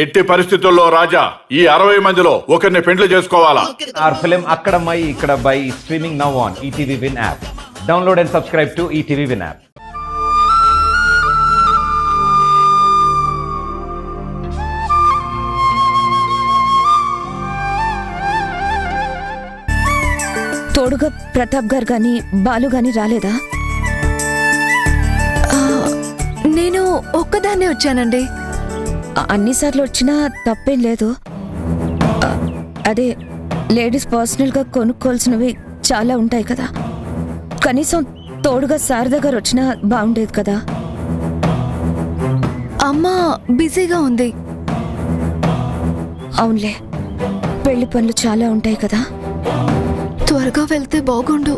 ఎట్టి పరిస్థితుల్లో రాజా ఈ 60 మందిలో ఒకరిని పెండ్లి చేసుకోవాలా? Our film Akkadamai Ikkadabai is streaming now on ETV Win app. Download and subscribe to ETV Win app. తోడుగా ప్రతాప్ గారు గాని బాలు గాని రాలేదా? నేను ఒక్కదాన్నే వచ్చానండి. అన్నిసార్లు వచ్చినా తప్పేం లేదు. అదే లేడీస్ పర్సనల్గా కొనుక్కోవాల్సినవి చాలా ఉంటాయి కదా, కనీసం తోడుగా శారద గారు వచ్చినా బాగుండేది కదా. అమ్మ బిజీగా ఉంది. అవునులే, పెళ్లి పనులు చాలా ఉంటాయి కదా. త్వరగా వెళ్తే బాగుండు.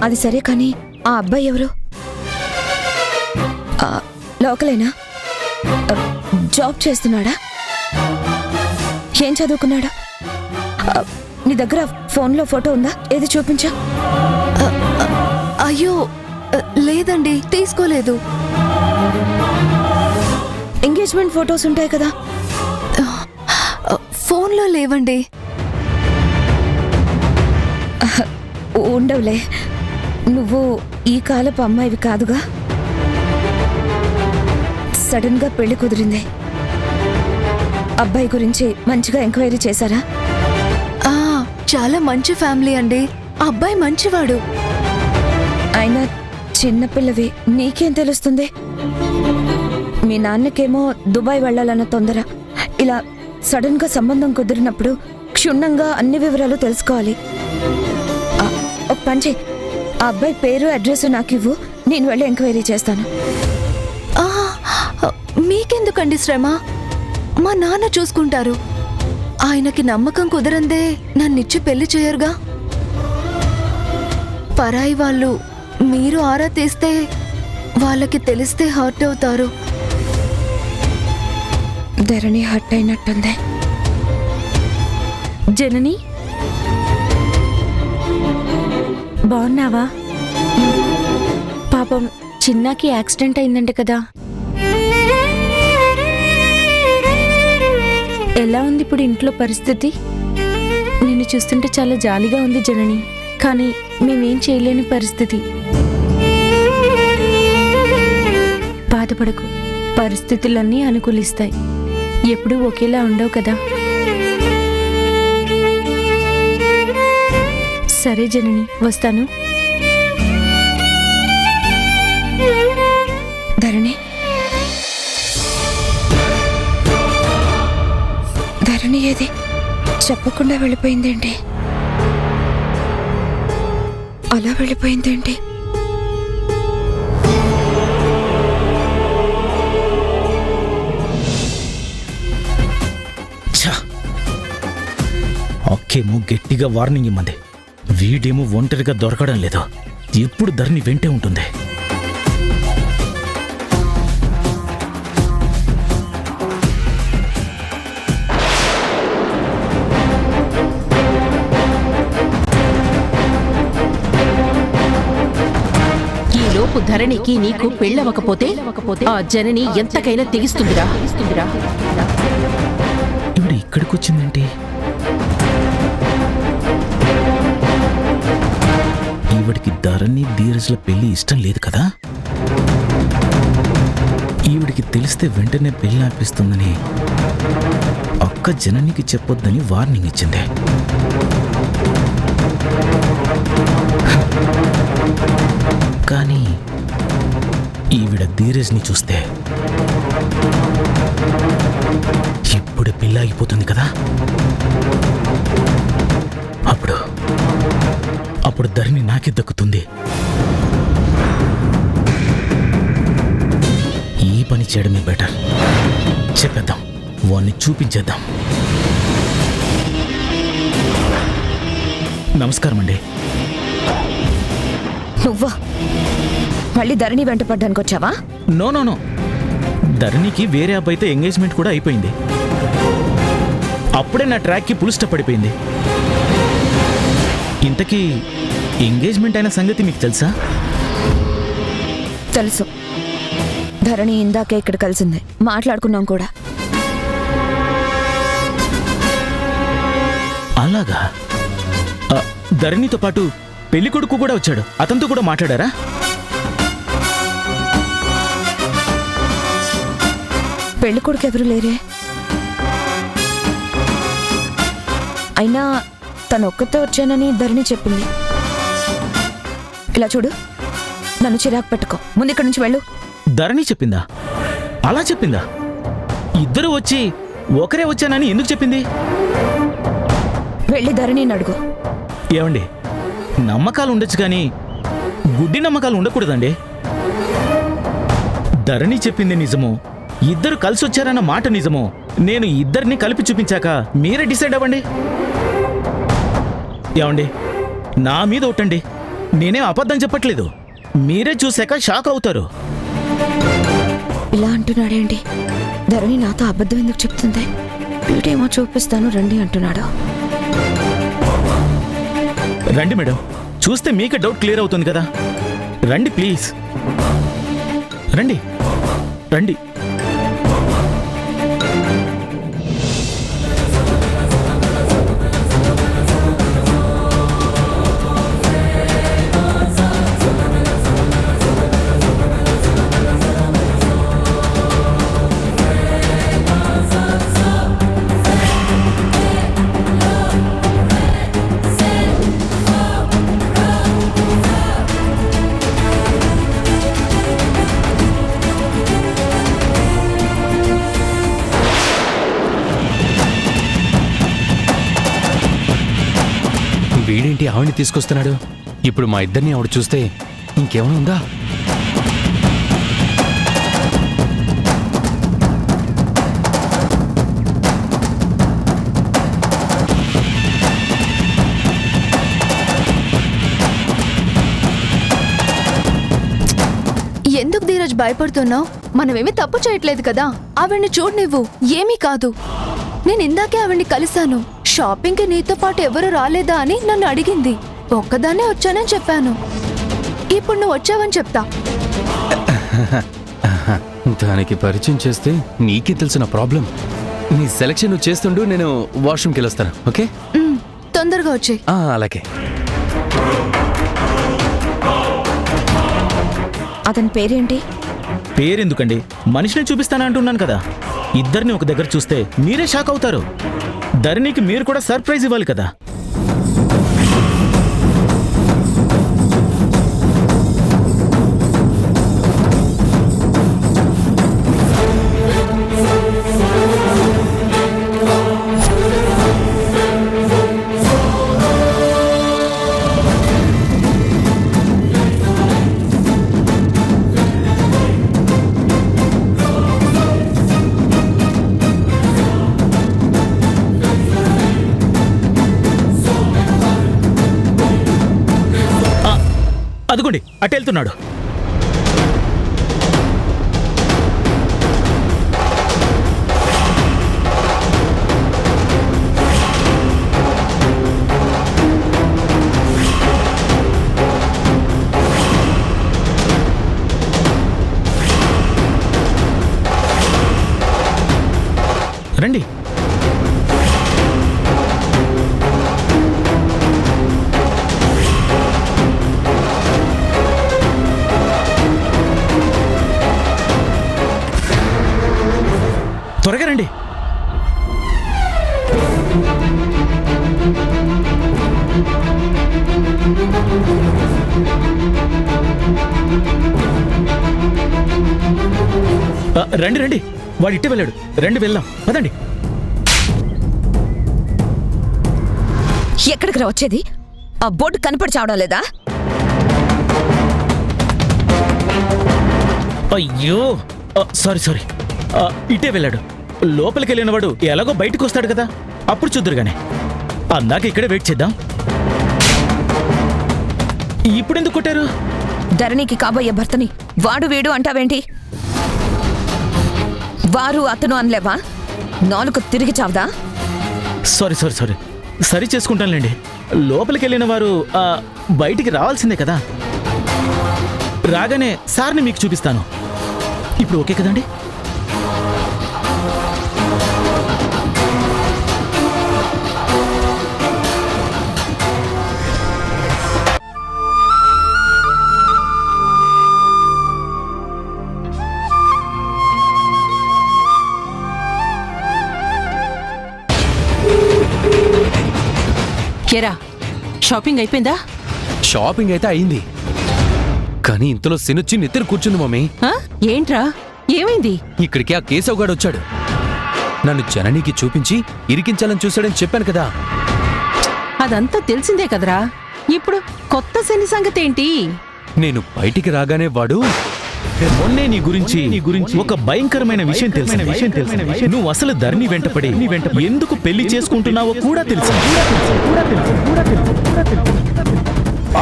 అది సరే కానీ ఆ అబ్బాయి ఎవరు? లోకలేనా? జాబ్ చేస్తున్నాడా? ఏం చదువుకున్నాడా? నీ దగ్గర ఫోన్లో ఫోటో ఉందా? ఏది చూపించా? అయ్యో లేదండి, తీసుకోలేదు. ఎంగేజ్మెంట్ ఫొటోస్ ఉంటాయి కదా. ఫోన్లో లేవండి. ఉండవులే, నువ్వు ఈ కాలపు అమ్మాయివి కాదుగా. సడన్ గా పెళ్లి కుదిరింది. అబ్బాయి గురించి మంచిగా ఎంక్వైరీ చేశారా? చాలా మంచి ఫ్యామిలీ అండి. అబ్బాయి మంచివాడు. అయినా చిన్నపిల్లవి, నీకేం తెలుస్తుంది? మీ నాన్నకేమో దుబాయ్ వెళ్ళాలన్న తొందర. ఇలా సడన్ గా సంబంధం కుదిరినప్పుడు క్షుణ్ణంగా అన్ని వివరాలు తెలుసుకోవాలి. ఒక పని చెయ్యి, ఆ అబ్బాయి పేరు అడ్రస్ నాకు ఇవ్వు, నేను వెళ్ళి ఎంక్వైరీ చేస్తాను. మీకెందుకండి శ్రమ? మా నాన్న చూసుకుంటారు. ఆయనకి నమ్మకం కుదరందే నన్నిచ్చి పెళ్లి చేయరుగా. పరాయి వాళ్ళు మీరు ఆరా తీస్తే వాళ్ళకి తెలిస్తే హర్ట్ అవుతారు. ధరణి హర్ట్ అయినట్టుంది. జనని, బాగున్నావా? పాపం చిన్నాకి యాక్సిడెంట్ అయిందంట కదా. ఎలా ఉంది ఇప్పుడు ఇంట్లో పరిస్థితి? నిన్ను చూస్తుంటే చాలా జాలిగా ఉంది జనని, కానీ మేమేం చేయలేని పరిస్థితి. బాధపడకు, పరిస్థితులన్నీ అనుకూలిస్తాయి. ఎప్పుడూ ఒకేలా ఉండవు కదా. సరే జనని, వస్తాను. ధరణి, ధరణి ఏది? చెప్పకుండా వెళ్ళిపోయిందేంటి? అలా వెళ్ళిపోయిందేంటి? అక్కేమో గట్టిగా వార్నింగ్ ఇమ్మంది. వీడేమో ఒంటరిగా దొరకడం లేదు. ఎప్పుడు ధరణి వెంటే ఉంటుంది. ఈలోపు ధరణికి నీకు పెళ్ళవకపోతే ఆ జనని ఎంతకైనా తెగిస్తుందిరా. ఇప్పుడు ఇక్కడికి వచ్చిందేంటి? ఈవిడికి ధరణి ధీరజ్ల పెళ్లి ఇష్టం లేదు కదా. ఈవిడికి తెలిస్తే వెంటనే పెళ్లి ఆపిస్తుందని అక్క జననికి చెప్పొద్దని వార్నింగ్ ఇచ్చింది. కానీ ఈవిడ ధీరజ్ని చూస్తే ఇప్పుడు పెళ్లి ఆగిపోతుంది కదా. అప్పుడు ధరణి నాకే దక్కుతుంది. ఈ పని చేయడమే బెటర్. చెప్పేద్దాం, వాణ్ణి చూపించేద్దాం. నమస్కారం అండి. నువ్వా మళ్ళీ ధరణి వెంట పడ్డానికి వచ్చావా? నో నో నో, ధరణికి వేరే అబ్బాయితో ఎంగేజ్మెంట్ కూడా అయిపోయింది. అప్పుడే నా ట్రాక్కి పుల్ స్టాప్ పడిపోయింది. ఇంతకీ ఎంగేజ్మెంట్ అయిన సంగతి మీకు తెలుసా? తెలుసు. ధరణి ఇందాకే ఇక్కడ కలిసింది, మాట్లాడుకున్నాం కూడా. అలాగా? ధరణితో పాటు పెళ్లి కొడుకు కూడా వచ్చాడు, అతనితో కూడా మాట్లాడారా? పెళ్లి కొడుకు ఎవరు లేరే. అయినా తను ఒక్కతే వచ్చానని ధరణి చెప్పింది. ఇలా చూడు, నన్ను చిరాకు పెట్టుకో, ముందు ఇక్కడి నుంచి వెళ్ళు. ధరణి చెప్పిందా? అలా చెప్పిందా? ఇద్దరు వచ్చి ఒకరే వచ్చానని ఎందుకు చెప్పింది? వెళ్ళి ధరణిని అడుగు. ఏమండి, నమ్మకాలు ఉండొచ్చు కానీ గుడ్డి నమ్మకాలు ఉండకూడదండి. ధరణి చెప్పింది నిజమో, ఇద్దరు కలిసి వచ్చారన్న మాట నిజమో, నేను ఇద్దరిని కలిపి చూపించాక మీరే డిసైడ్ అవ్వండి. ఏమండి, నా మీద ఒట్టండి, నేనేం అబద్ధం చెప్పట్లేదు. మీరే చూశాక షాక్ అవుతారు. ఇలా అంటున్నాడేంటి? ధరణి నాతో అబద్ధం ఎందుకు చెప్తుంది? వీడేమో చూపిస్తాను రండి అంటున్నాడు. రండి మేడం, చూస్తే మీకే డౌట్ క్లియర్ అవుతుంది కదా. రండి ప్లీజ్, రండి రండి. వీడేంటి ఆవిడ్ని తీసుకొస్తున్నాడు? ఇప్పుడు మా ఇద్దరిని ఆవిడ చూస్తే ఇంకేమైనా ఉందా? ఎందుకు ధీరజ్ భయపడుతున్నావు? మనమేమీ తప్పు చేయట్లేదు కదా. ఆవిడ్ని చూడు, నువ్వు ఏమీ కాదు. నేను ఇందాకే ఆవిడ్ని కలిశాను. షాపింగ్కి నీతో పాటు ఎవరు రాలేదా అని నన్ను అడిగింది. ఒక్కదాన్నే వచ్చానని చెప్పాను. ఇప్పుడు నువ్వు వచ్చావని చెప్తా. దానికి పరిచయం చేస్తే నీకే తెలిసిన ప్రాబ్లం. నీ సెలక్షన్ నువ్వు చేస్తుండు, నేను వాష్రూమ్కి వెళ్ళొస్తాను. ఓకే, తొందరగా వచ్చే. అలాగే. అతని పేరేంటి? పేరెందుకండి, మనిషిని చూపిస్తానంటున్నాను కదా. ఇద్దరిని ఒక దగ్గర చూస్తే మీరే షాక్ అవుతారు. ధరణికి మీరు కూడా సర్ప్రైజ్ ఇవ్వాలి కదా. అదిగోండి, అటు వెళ్తున్నాడు. రండి. త్వరగా రండి. రండి రండి, వాడు ఇట్టే వెళ్ళాడు. రండి వెళ్దాం, పదండి. ఎక్కడికి రా వచ్చేది? ఆ బోర్డు కనపడి చావడం లేదా? అయ్యో, సారీ సారీ. ఇటే వెళ్ళాడు. లోపలికి వెళ్ళినవాడు ఎలాగో బయటకు వస్తాడు కదా, అప్పుడు చూద్దురుగానే. అందాక ఇక్కడే వెయిట్ చేద్దాం. ఇప్పుడెందుకు కొట్టారు? ధరణికి కాబోయే భర్తని వాడు వీడు అంటావేంటి? వారు అతను అనలేవా? నాలుగు తిరిగి చావదా? సారీ సారీ సారీ, సరి చేసుకుంటానులేండి. లోపలికి వెళ్ళిన వారు బయటికి రావాల్సిందే కదా. రాగానే సార్ని మీకు చూపిస్తాను. ఇప్పుడు ఓకే కదండి? కేరా, షాపింగ్ అయిపోయిందా? షాపింగ్ అయితే అయింది, కానీ ఇంతలో సినొచ్చి నెత్తిన కూర్చుంది మమ్మీ. ఆ? ఏంట్రా, ఏమైంది? ఇక్కడికి ఆ కేశవ్గాడు వచ్చాడు. నన్ను జననికి చూపించి ఇరికించాలని చూశాడని చెప్పాను కదా. అదంతా తెలిసిందే కదరా. ఇప్పుడు కొత్త శని సంగతి ఏంటి? నేను బయటికి రాగానే వాడు మొన్నే నీ గురించి ఒక భయంకరమైన విషయం తెలిసింది. నువ్వు అసలు ధరణి వెంటపడి ఎందుకు పెళ్లి చేసుకుంటున్నావో కూడా తెలుసు.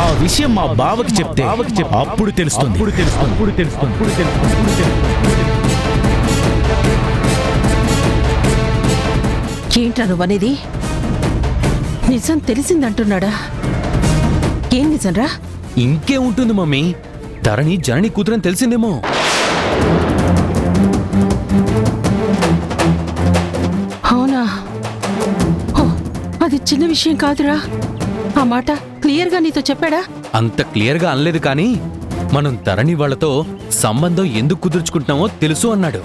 ఆ విషయం మా బావకి చెప్తే అప్పుడు తెలుస్తుంది. ఏంట్రా నువ్వనేది? నిజం తెలిసిందంటున్నాడా? ఏం నిజంరా? ఇంకే ఉంటుంది మమ్మీ, ధరణి జనని కూతురని తెలిసిందేమో. అవునా? ఓ, అది చిన్న విషయం కాదురా. ఆ మాట క్లియర్గా నీతో చెప్పాడా? అంత క్లియర్గా అనలేదు, కానీ మనం ధరణి వాళ్ళతో సంబంధం ఎందుకు కుదుర్చుకుంటున్నామో తెలుసు అన్నాడు.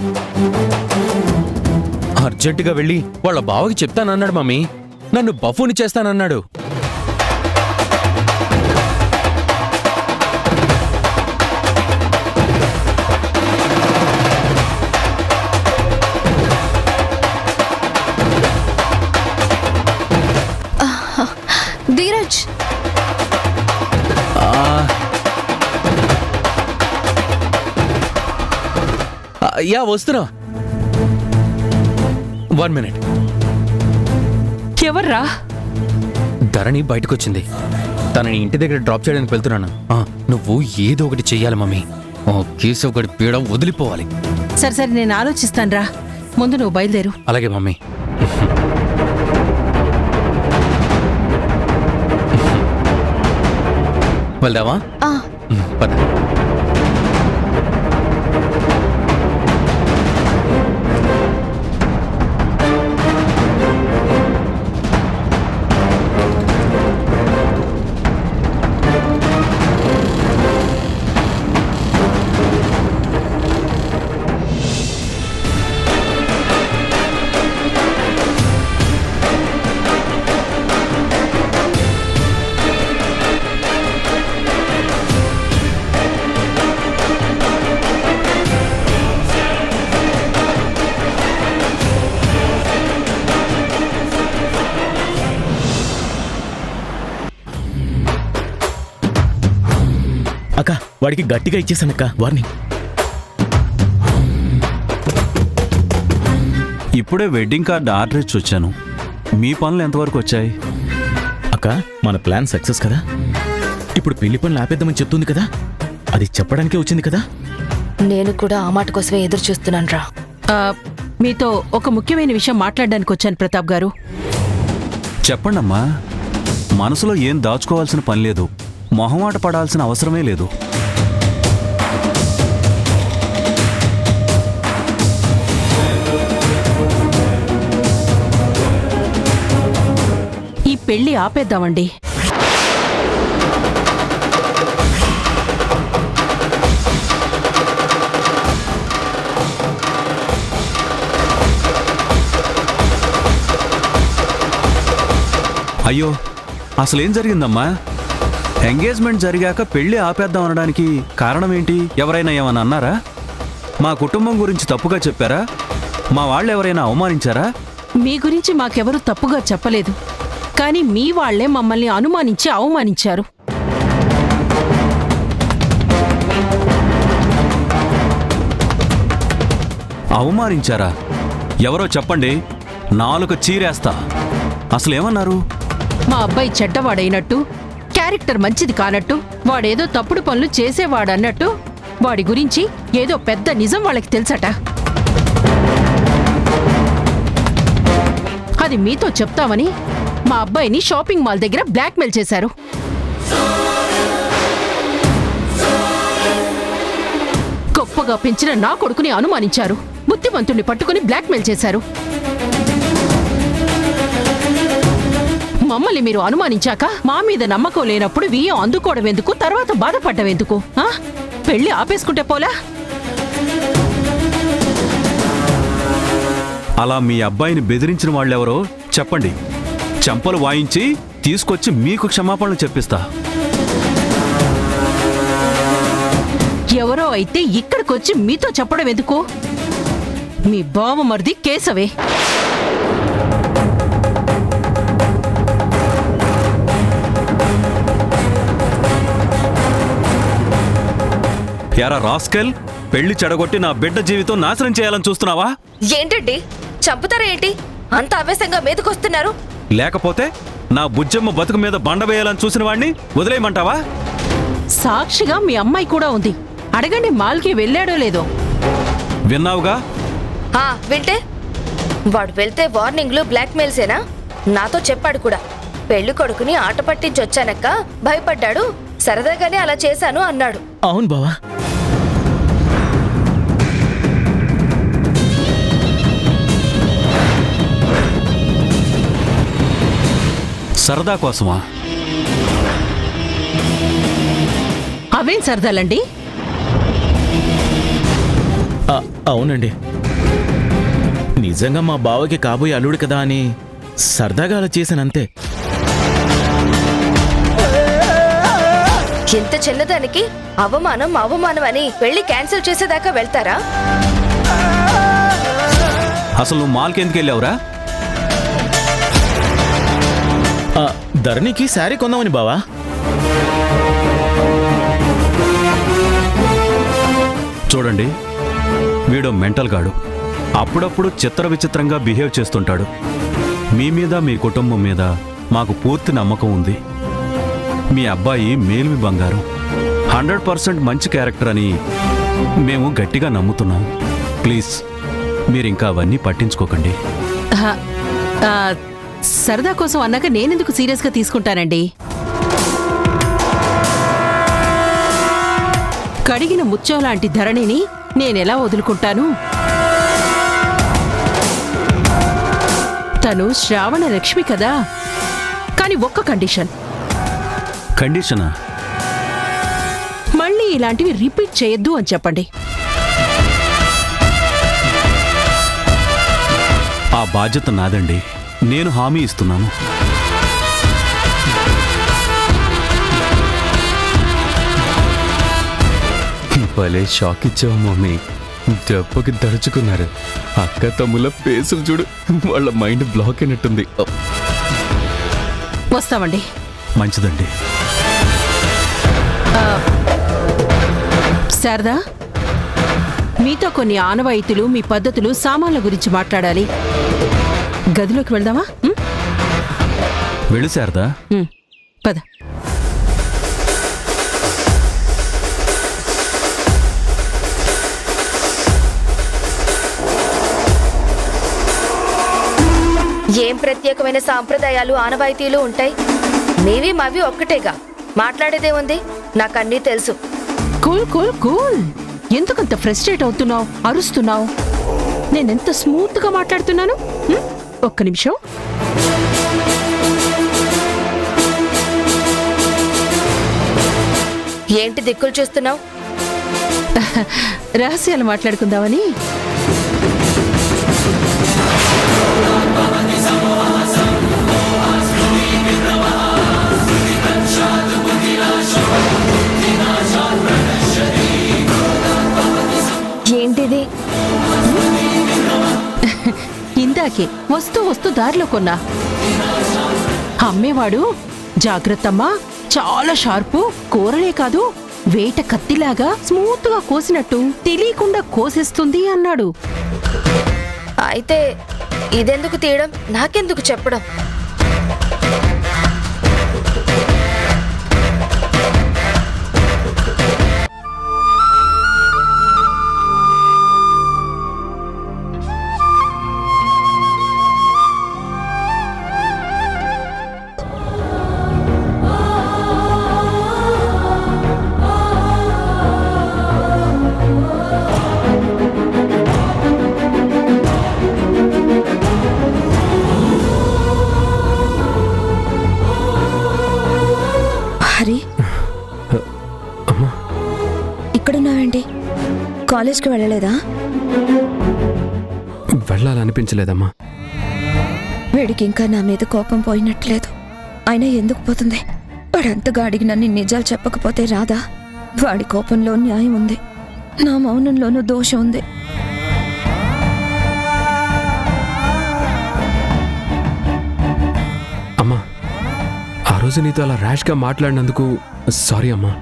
అర్జెంటుగా వెళ్ళి వాళ్ళ బావకి చెప్తానన్నాడు మమ్మీ. నన్ను బఫూని చేస్తానన్నాడు. ధీరజ్, యా వస్తున్నా, 1 minute. ఎవర్రా? ధరణి బయటకొచ్చింది. తనని ఇంటి దగ్గర డ్రాప్ చేయడానికి వెళ్తున్నాను. నువ్వు ఏదో ఒకటి చెయ్యాలి మమ్మీ. కేశవ్ గడి పీడ వదిలిపోవాలి. సరే సరే, నేను ఆలోచిస్తానురా. ముందు నువ్వు బయలుదేరు. అలాగే మమ్మీ. వెళ్దామా? పద. అక్క, వాడికి గట్టిగా ఇచ్చేసానక్క వార్నింగ్. ఇప్పుడే వెడ్డింగ్ కార్డ్ ఆర్డర్ ఇచ్చి వచ్చాను. మీ పనులు ఎంతవరకు వచ్చాయి? అక్క, మన ప్లాన్ సక్సెస్ కదా. ఇప్పుడు పెళ్లి పనులు ఆపేద్దామని చెప్తుంది కదా, అది చెప్పడానికే వచ్చింది కదా. నేను కూడా ఆ మాట కోసమే ఎదురు చూస్తున్నాను రా. మీతో ఒక ముఖ్యమైన విషయం మాట్లాడడానికి వచ్చాను ప్రతాప్ గారు. చెప్పండమ్మా. మనసులో ఏం దాచుకోవాల్సిన పని లేదు, మొహమాట పడాల్సిన అవసరమే లేదు. ఈ పెళ్లి ఆపేద్దామండి. అయ్యో, అసలేం జరిగిందమ్మా? ఎంగేజ్మెంట్ జరిగాక పెళ్లి ఆపేద్దాం అనడానికి కారణం ఏంటి? ఎవరైనా ఏమన్నా అన్నారా? మా కుటుంబం గురించి తప్పుగా చెప్పారా? మా వాళ్ళు ఎవరైనా అవమానించారా? మీ గురించి మాకెవరూ తప్పుగా చెప్పలేదు, కానీ మీ వాళ్లే మమ్మల్ని అనుమానించి అవమానించారు. అవమానించారా? ఎవరో చెప్పండి, నాలుక చీరేస్తా. అసలేమన్నారు? మా అబ్బాయి చెడ్డవాడైనట్టు, క్యారెక్టర్ మంచిది కానట్టు, వాడేదో తప్పుడు పనులు చేసేవాడన్నట్టు, వాడి గురించి ఏదో పెద్ద నిజం వాళ్ళకి తెలుసట. అది మీతో చెప్తామని మా అబ్బాయిని షాపింగ్ మాల్ దగ్గర బ్లాక్మెయిల్ చేశారు. గొప్ప ప్రేమగా పెంచిన నా కొడుకుని అనుమానించారు. బుద్ధిమంతుణ్ణి పట్టుకుని బ్లాక్మెయిల్ చేశారు. మమ్మల్ని మీరు అనుమానించాక మా మీద నమ్మకం లేనప్పుడు వియ్యం అందుకోవడం ఎందుకు, తర్వాత బాధపడ్డం ఎందుకు? పెళ్లి ఆపేసుకుంటే పోలా? అలా మీ అబ్బాయిని బెదిరించిన వాళ్ళెవరో చెప్పండి. చెంపలు వాయించి తీసుకొచ్చి మీకు క్షమాపణలు చెప్పిస్తా. ఎవరో అయితే ఇక్కడికొచ్చి మీతో చెప్పడం ఎందుకు? మీ బావమరిది కేశవే. యారా రాస్కెల్, పెళ్లి చెడగొట్టి నా బిడ్డ జీవితం నాశనం చేయాలని చూస్తున్నావా? ఏంటండి చంపుతారా ఏంటి? అంత ఆవేశంగా మీదకొస్తున్నారు. లేకపోతే నా బుజ్జమ్మ బతుకు మీద బండ వేయాలని చూసిన వాణ్ణి వదిలేయమంటావా? సాక్షిగా మీ అమ్మాయి కూడా ఉంది. అడగండి మాల్కి వెళ్ళాడో లేదో. విన్నావుగా? వింటే వాడు వెళ్తే వార్నింగ్లు బ్లాక్మెయిల్సేనా? నాతో చెప్పాడు కూడా. పెళ్లి కొడుకుని ఆట పట్టించి వచ్చానక్క భయపడ్డాడు, సరదాగానే అలా చేశాను అన్నాడు. అవును బావా. సరదా కోసమా? అవేం సరదాలండి? అవునండి, నిజంగా మా బావకి కాబోయే అల్లుడు కదా అని సరదాగా అలా చేశానంతే. ఇంత చిన్నదానికి అవమానం అవమానం అని పెళ్లి క్యాన్సిల్ చేసేదాకా వెళ్తారా? అసలు నువ్వు మాల్కి ఎందుకు వెళ్ళావురా? ధరణికి శారీ కొందామని బావా. చూడండి, వీడో మెంటల్ గాడు. అప్పుడప్పుడు చిత్ర విచిత్రంగా బిహేవ్ చేస్తుంటాడు. మీ మీద మీ కుటుంబం మీద మాకు పూర్తి నమ్మకం ఉంది. మీ అబ్బాయి మేల్మి బంగారం, 100% మంచి క్యారెక్టర్ అని మేము గట్టిగా నమ్ముతున్నాం. ప్లీజ్ మీరింకా అవన్నీ పట్టించుకోకండి. సరదా కోసం అన్నాక నేనెందుకు సీరియస్గా తీసుకుంటానండి? కడిగిన ముత్యం లాంటి ధరణిని నేనెలా వదులుకుంటాను? తను శ్రావణ లక్ష్మి కదా. కానీ ఒక్క కండిషన్. కండిషనా? మళ్ళీ ఇలాంటివి రిపీట్ చేయొద్దు అని చెప్పండి. ఆ బాధ్యత నాదండి. నేను హామీ ఇస్తున్నాను. భలే షాక్ ఇచ్చావు మమ్మీ. దెబ్బకి దడుచుకున్నారు. అక్క తమ్ముల ఫేసులు చూడు, వాళ్ళ మైండ్ బ్లాక్ అయినట్టుంది. వస్తామండి. మంచిదండి. శారదా, మీతో కొన్ని ఆనవాయితీలు, మీ పద్ధతులు, సామాన్ల గురించి మాట్లాడాలి. గదిలోకి వెళ్దామా? వెళ్ళు శారదా. పద. ఏం ప్రత్యేకమైన సాంప్రదాయాలు ఆనవాయితీలు ఉంటాయి? నీవి మావి ఒక్కటేగా. మాట్లాడేదేముంది? నాకన్నీ తెలుసు. Cool cool cool. ఎందుకంత ఫ్రస్ట్రేట్ అవుతున్నావు, అరుస్తున్నావు? నేనెంత స్మూత్ గా మాట్లాడుతున్నాను. ఒక్క నిమిషం. ఏంటి దిక్కులు చూస్తున్నావు? రహస్యాలు మాట్లాడుకుందామని. ఏంటిది? ఇందాకే వస్తూ వస్తూ దారిలో కొన్నా. అమ్మేవాడు జాగ్రత్తమ్మా, చాలా షార్పు, కూరలే కాదు వేట కత్తిలాగా స్మూత్ గా కోసినట్టు తెలియకుండా కోసేస్తుంది అన్నాడు. అయితే ఇదెందుకు తీయడం, నాకెందుకు చెప్పడం? కాలేజ్కి వెళ్ళలేదా? వెళ్ళాలనిపించలేదమ్మా. వీడికి ఇంకా నా మీద కోపం పోయినట్లేదు. అయినా ఎందుకు పోతుంది? వాడంతగా అడిగినన్ని నిజాలు చెప్పకపోతే రాదా? వాడి కోపంలో న్యాయం ఉంది, నా మౌనంలోనూ దోషం ఉంది. అమ్మా, ఆ రోజు నీతో అలా ర్యాష్గా మాట్లాడినందుకు సారీ అమ్మా.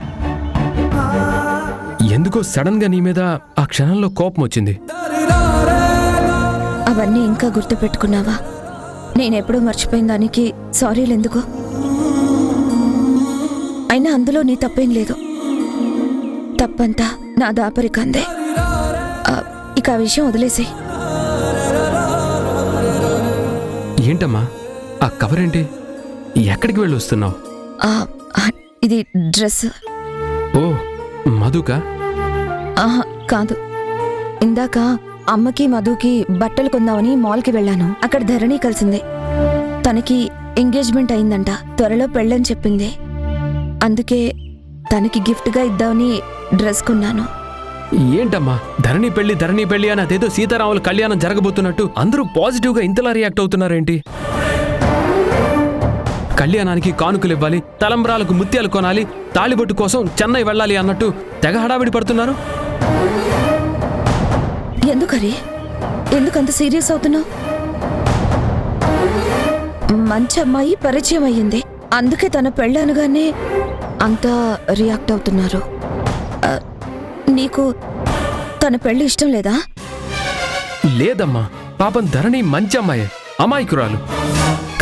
ఎందుకో సడన్ గా నీ మీద ఆ క్షణంలో కోపం వచ్చింది. అవన్నీ ఇంకా గుర్తు పెట్టుకున్నావా? నేనెప్పుడూ మర్చిపోయిన దానికి సారీలు ఎందుకు? అయినా అందులో నీ తప్పేం లేదు. తప్పంతా నా దాపరికందే. ఇక ఆ విషయం వదిలేసి. ఏంటమ్మా ఆ కవర్ ఏంటి? ఎక్కడికి వెళ్ళి వస్తున్నావు? ఇది డ్రెస్. ఓ, మధుకా? ఆహా కాదు. ఇందాక అమ్మకి మధుకి బట్టలు కొందామని మాల్కి వెళ్ళాను. అక్కడ ధరణి కలిసింది. తనకి ఎంగేజ్మెంట్ అయిందంట, త్వరలో పెళ్ళని చెప్పింది. అందుకే తనకి గిఫ్ట్గా ఇద్దామని డ్రెస్ కొన్నాను. ఏంటమ్మా ధరణి పెళ్లి అని అదేదో సీతారాముల కళ్యాణం జరగబోతున్నట్టు అందరూ పాజిటివ్గా ఇంతలా రియాక్ట్ అవుతున్నారేంటి? కళ్యాణానికి కానుకలు ఇవ్వాలి, తలంబ్రాలకు ముత్యాలు కొనాలి, తాళిబొట్టు కోసం చెన్నై వెళ్ళాలి అన్నట్టు తెగ హడావిడి పడుతున్నారు. ఎందుకంత సీరియస్ అవుతున్నావు? మంచి అమ్మాయి పరిచయం అయ్యింది, అందుకే తన పెళ్ళనగానే అంత రియాక్ట్ అవుతున్నారు. నీకు తన పెళ్లి ఇష్టం లేదా? లేదమ్మా, పాపం ధరణి మంచి అమ్మాయే, అమాయకురాలు.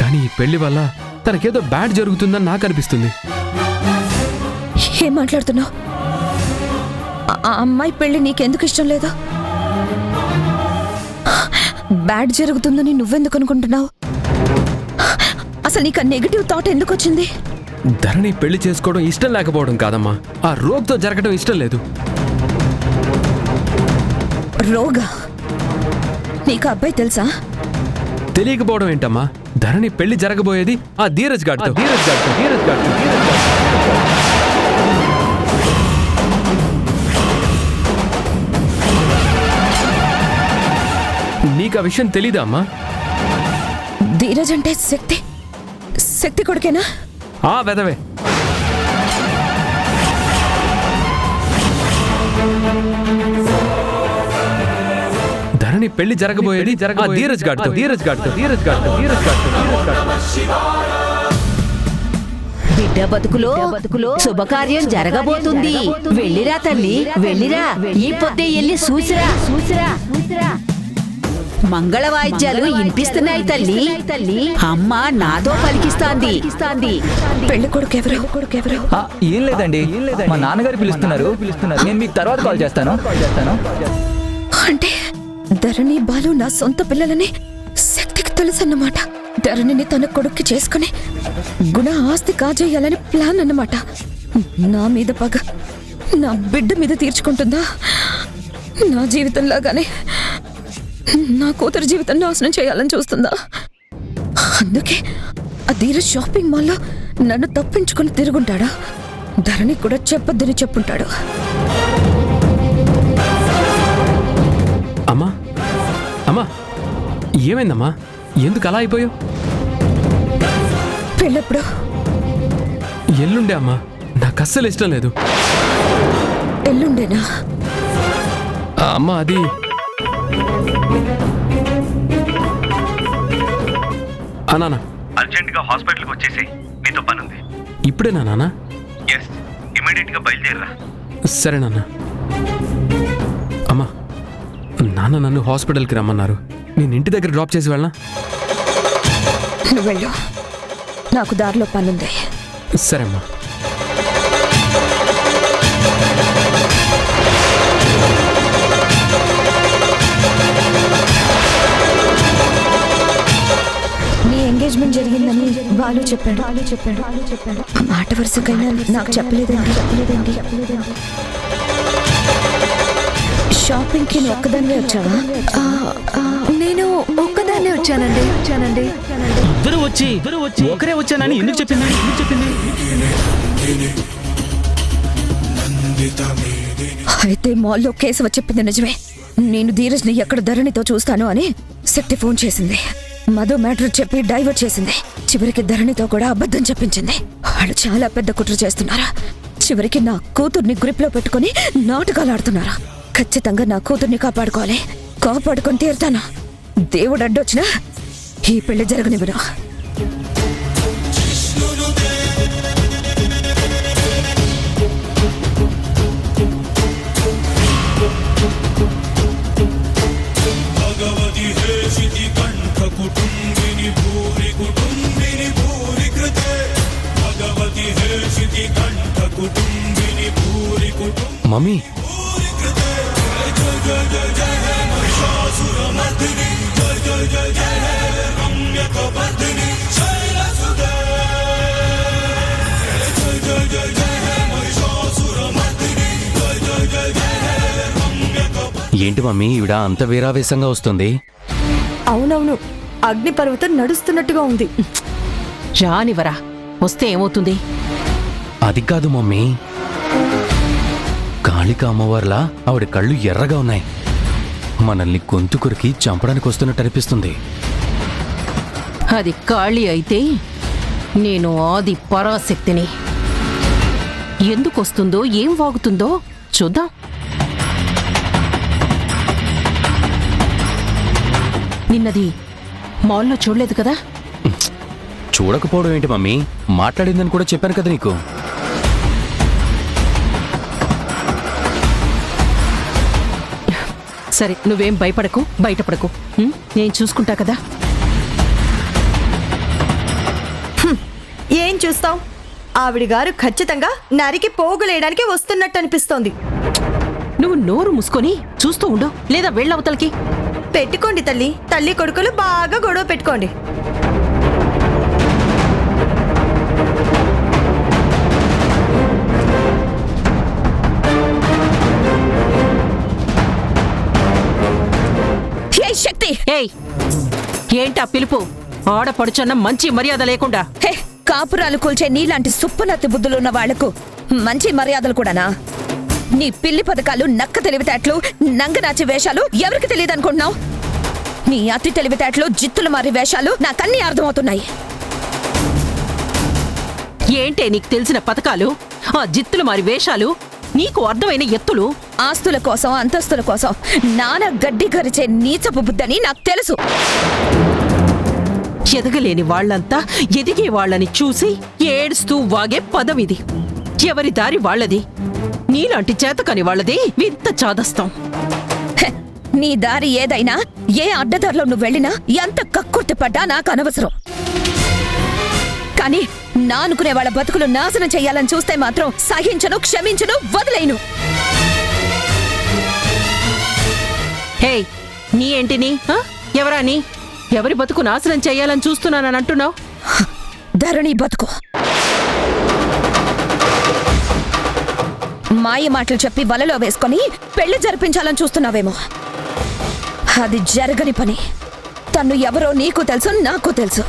కానీ ఈ పెళ్లి వల్ల తనకేదో బ్యాడ్ జరుగుతుందని నాకు అనిపిస్తుంది. ఏం మాట్లాడుతున్నావు? ఆ అమ్మాయి పెళ్లి నీకెందుకు ఇష్టం లేదా? బ్యాడ్ జరుగుతుందని నువ్వెందుకు అనుకుంటున్నావు? అసలు నీకు ఆ నెగిటివ్ థాట్ ఎందుకు వచ్చింది? ధరణి పెళ్లి చేసుకోవడం ఇష్టం లేకపోవడం కాదమ్మా, ఆ రోగ్తో జరగడం ఇష్టం లేదు. రోగా? నీకు అబ్బాయి తెలుసా? తెలియకపోవడం ఏంటమ్మా, ధరణి పెళ్లి జరగబోయేది ఆ ధీరజ్ గాడితో. నీకు ఆ విషయం తెలీదా అమ్మా? ధీరజ్ అంటే శక్తి కొడుకేనా? ఆ వెదవే. ధరణి పెళ్లి జరగబోయేది ఆ ధీరజ్ గాడితో. బిడ్డ బతుకులో శుభకార్యం జరగబోతుంది. వెళ్ళిరా తల్లి, వెళ్ళిరా. ఈ పొద్దే వెళ్ళి చూసిరా. మంగళ వాయిద్యాలు వినిపిస్తున్నాయి తల్లి. అమ్మ నాతో పలికిస్తాంది. పెళ్లి కొడుకు ఎవరు? ఏం లేదండి, మా నాన్నగారు పిలుస్తున్నారు. నేను మీకు తర్వాత కాల్ చేస్తాను. అంటే ధరణి బాలు నా సొంత పిల్లలని శక్తికి తెలుసన్నమాట. ధరణిని తన కొడుక్కి చేసుకుని గుణ ఆస్తి కాజేయాలని ప్లాన్ అన్నమాట. నా మీద పగ నా బిడ్డ మీద తీర్చుకుంటుందా? నా జీవితంలాగానే నా కూతురు జీవితం నాశనం చేయాలని చూస్తుందా? అందుకే ఆ ధీరజ్ షాపింగ్ మాల్లో నన్ను తప్పించుకుని తిరుగుంటాడా? ధరణి కూడా చెప్పొద్దని చెప్పుంటాడు. అమ్మా, ఏమైందమ్మా? ఎందుకు అలా అయిపోయావు? పెళ్ళెప్పుడు? ఎల్లుండే అమ్మా, నాకు అస్సలు ఇష్టం లేదు. ఎల్లుండేనా? అమ్మా అది నాన్న అర్జెంటుగా హాస్పిటల్కి వచ్చేసి నీతో పనుంది. ఇప్పుడేనా నాన్న? ఎస్, ఇమీడియట్గా బయలుదేరరా. సరే నాన్న. అమ్మా, నాన్న నన్ను హాస్పిటల్కి రమ్మన్నారు. నేను ఇంటి దగ్గర డ్రాప్ చేసి వెళ్ళనా? నువ్వు వెళ్ళు, నాకు దారిలో పనుంది. సరే అమ్మా. నీ ఎంగేజ్మెంట్ జరిగిందని బాలు చెప్పాడు. ఆ మాట వరుసకైనా నాకు చెప్పలేదండి. షాపింగ్కి నువ్వు ఒక్కదాన్నే వచ్చావా? నేను ఒక్కదాన్నే వచ్చానండి. ఇద్దరు వచ్చి ఒకరే వచ్చానని ఎందుకు చెప్పింది? అయితే మాల్లో కేశవ చెప్పింది నిజమే. నేను ధీరజ్ని ఎక్కడ ధరణితో చూస్తాను అని శక్తి ఫోన్ చేసింది. మధు మ్యాటర్ చెప్పి డైవర్ట్ చేసింది. చివరికి ధరణితో కూడా అబద్ధం చెప్పించింది. వాళ్ళు చాలా పెద్ద కుట్ర చేస్తున్నారు. చివరికి నా కూతుర్ని గ్రిప్ లో పెట్టుకుని నాటకాలు ఆడుతున్నారు. ఖచ్చితంగా నా కూతుర్ని కాపాడుకోవాలి. కాపాడుకొని తీరుతాను. దేవుడు అడ్డొచ్చినా ఈ పెళ్లి జరగనివ్వను. మమ్మీ ఏంటి మమ్మీ ఈవిడ అంత వీరావేశంగా వస్తుంది? అవునవును, అగ్నిపర్వతం నడుస్తున్నట్టుగా ఉంది. రానివరా, వస్తే ఏమవుతుంది? అది కాదు మమ్మీ, కాళిక అమ్మవార్లా ఆవిడ కళ్ళు ఎర్రగా ఉన్నాయి. మనల్ని గొంతు కొరికి చంపడానికి వస్తున్నట్టు అనిపిస్తుంది. అది కాళీ అయితే నేను ఆది పరాశక్తిని. ఎందుకు వస్తుందో ఏం వాగుతుందో చూద్దాం. నిన్నది మాల్లో చూడలేదు కదా? చూడకపోవడం ఏంటి మమ్మీ, మాట్లాడిందని కూడా చెప్పాను కదా నీకు. సరే, నువ్వేం భయపడకు, బయటపడకు. నేను చూసుకుంటా కదా. ఏం చూస్తావు? ఆవిడ గారు ఖచ్చితంగా నరికి పోగులేయడానికి వస్తున్నట్టు అనిపిస్తోంది. నువ్వు నోరు మూసుకొని చూస్తూ ఉండు, లేదా వెళ్ళవతలకి. పెట్టుకోండి తల్లి, తల్లి కొడుకులు బాగా గొడవ పెట్టుకోండి. శక్తి, ఏంటా పిలుపు? ఆడపడుచున్న మంచి మర్యాద లేకుండా. హే, కాపురాలు కూల్చే నీలాంటి సుప్పనత్తి బుద్ధులున్న వాళ్లకు మంచి మర్యాదలు కూడానా? నీ పిల్లి పథకాలు, నక్క తెలివితేటలు, నంగనాచి వేషాలు ఎవరికి తెలియదు అనుకుంటున్నావు? నీ అతి తెలివితేటలు, జిత్తులు మారి వేషాలు నాకన్నీ అర్థమవుతున్నాయి. ఏంటే నీకు తెలిసిన పథకాలు, ఆ జిత్తులు మారి వేషాలు, నీకు అర్థమైన ఎత్తులు? ఆస్తుల కోసం, అంతస్తుల కోసం నాన్న గడ్డి గరిచే నీచపు బుద్ధని నాకు తెలుసు. ఎదగలేని వాళ్లంతా ఎదిగే వాళ్ళని చూసి ఏడుస్తూ వాగే పదవిది. ఎవరి దారి వాళ్లది. నీలాంటి చేతకాని వాళ్ళది వింత చాదస్తాం. నీ దారి ఏదైనా, ఏ అడ్డదారిలో నువ్వు వెళ్ళినా, ఎంత కక్కుర్తి పడ్డా నాకు అనవసరం. కానీ నానుకునే వాళ్ళ బతుకులు నాశనం చెయ్యాలని చూస్తే మాత్రం సహించను, క్షమించను, వదిలేను. హే, నీ ఏంటిని? ఎవరా నీ? ఎవరి బతుకు నాశనం చెయ్యాలని చూస్తున్నానని అంటున్నావు? ధరణి బతుకు. మాయ మాటలు చెప్పి వలలో వేసుకొని పెళ్లి జరిపించాలని చూస్తున్నావేమో. అది జరగని పని. తను ఎవరో నీకు తెలుసు, నాకు తెలుసు.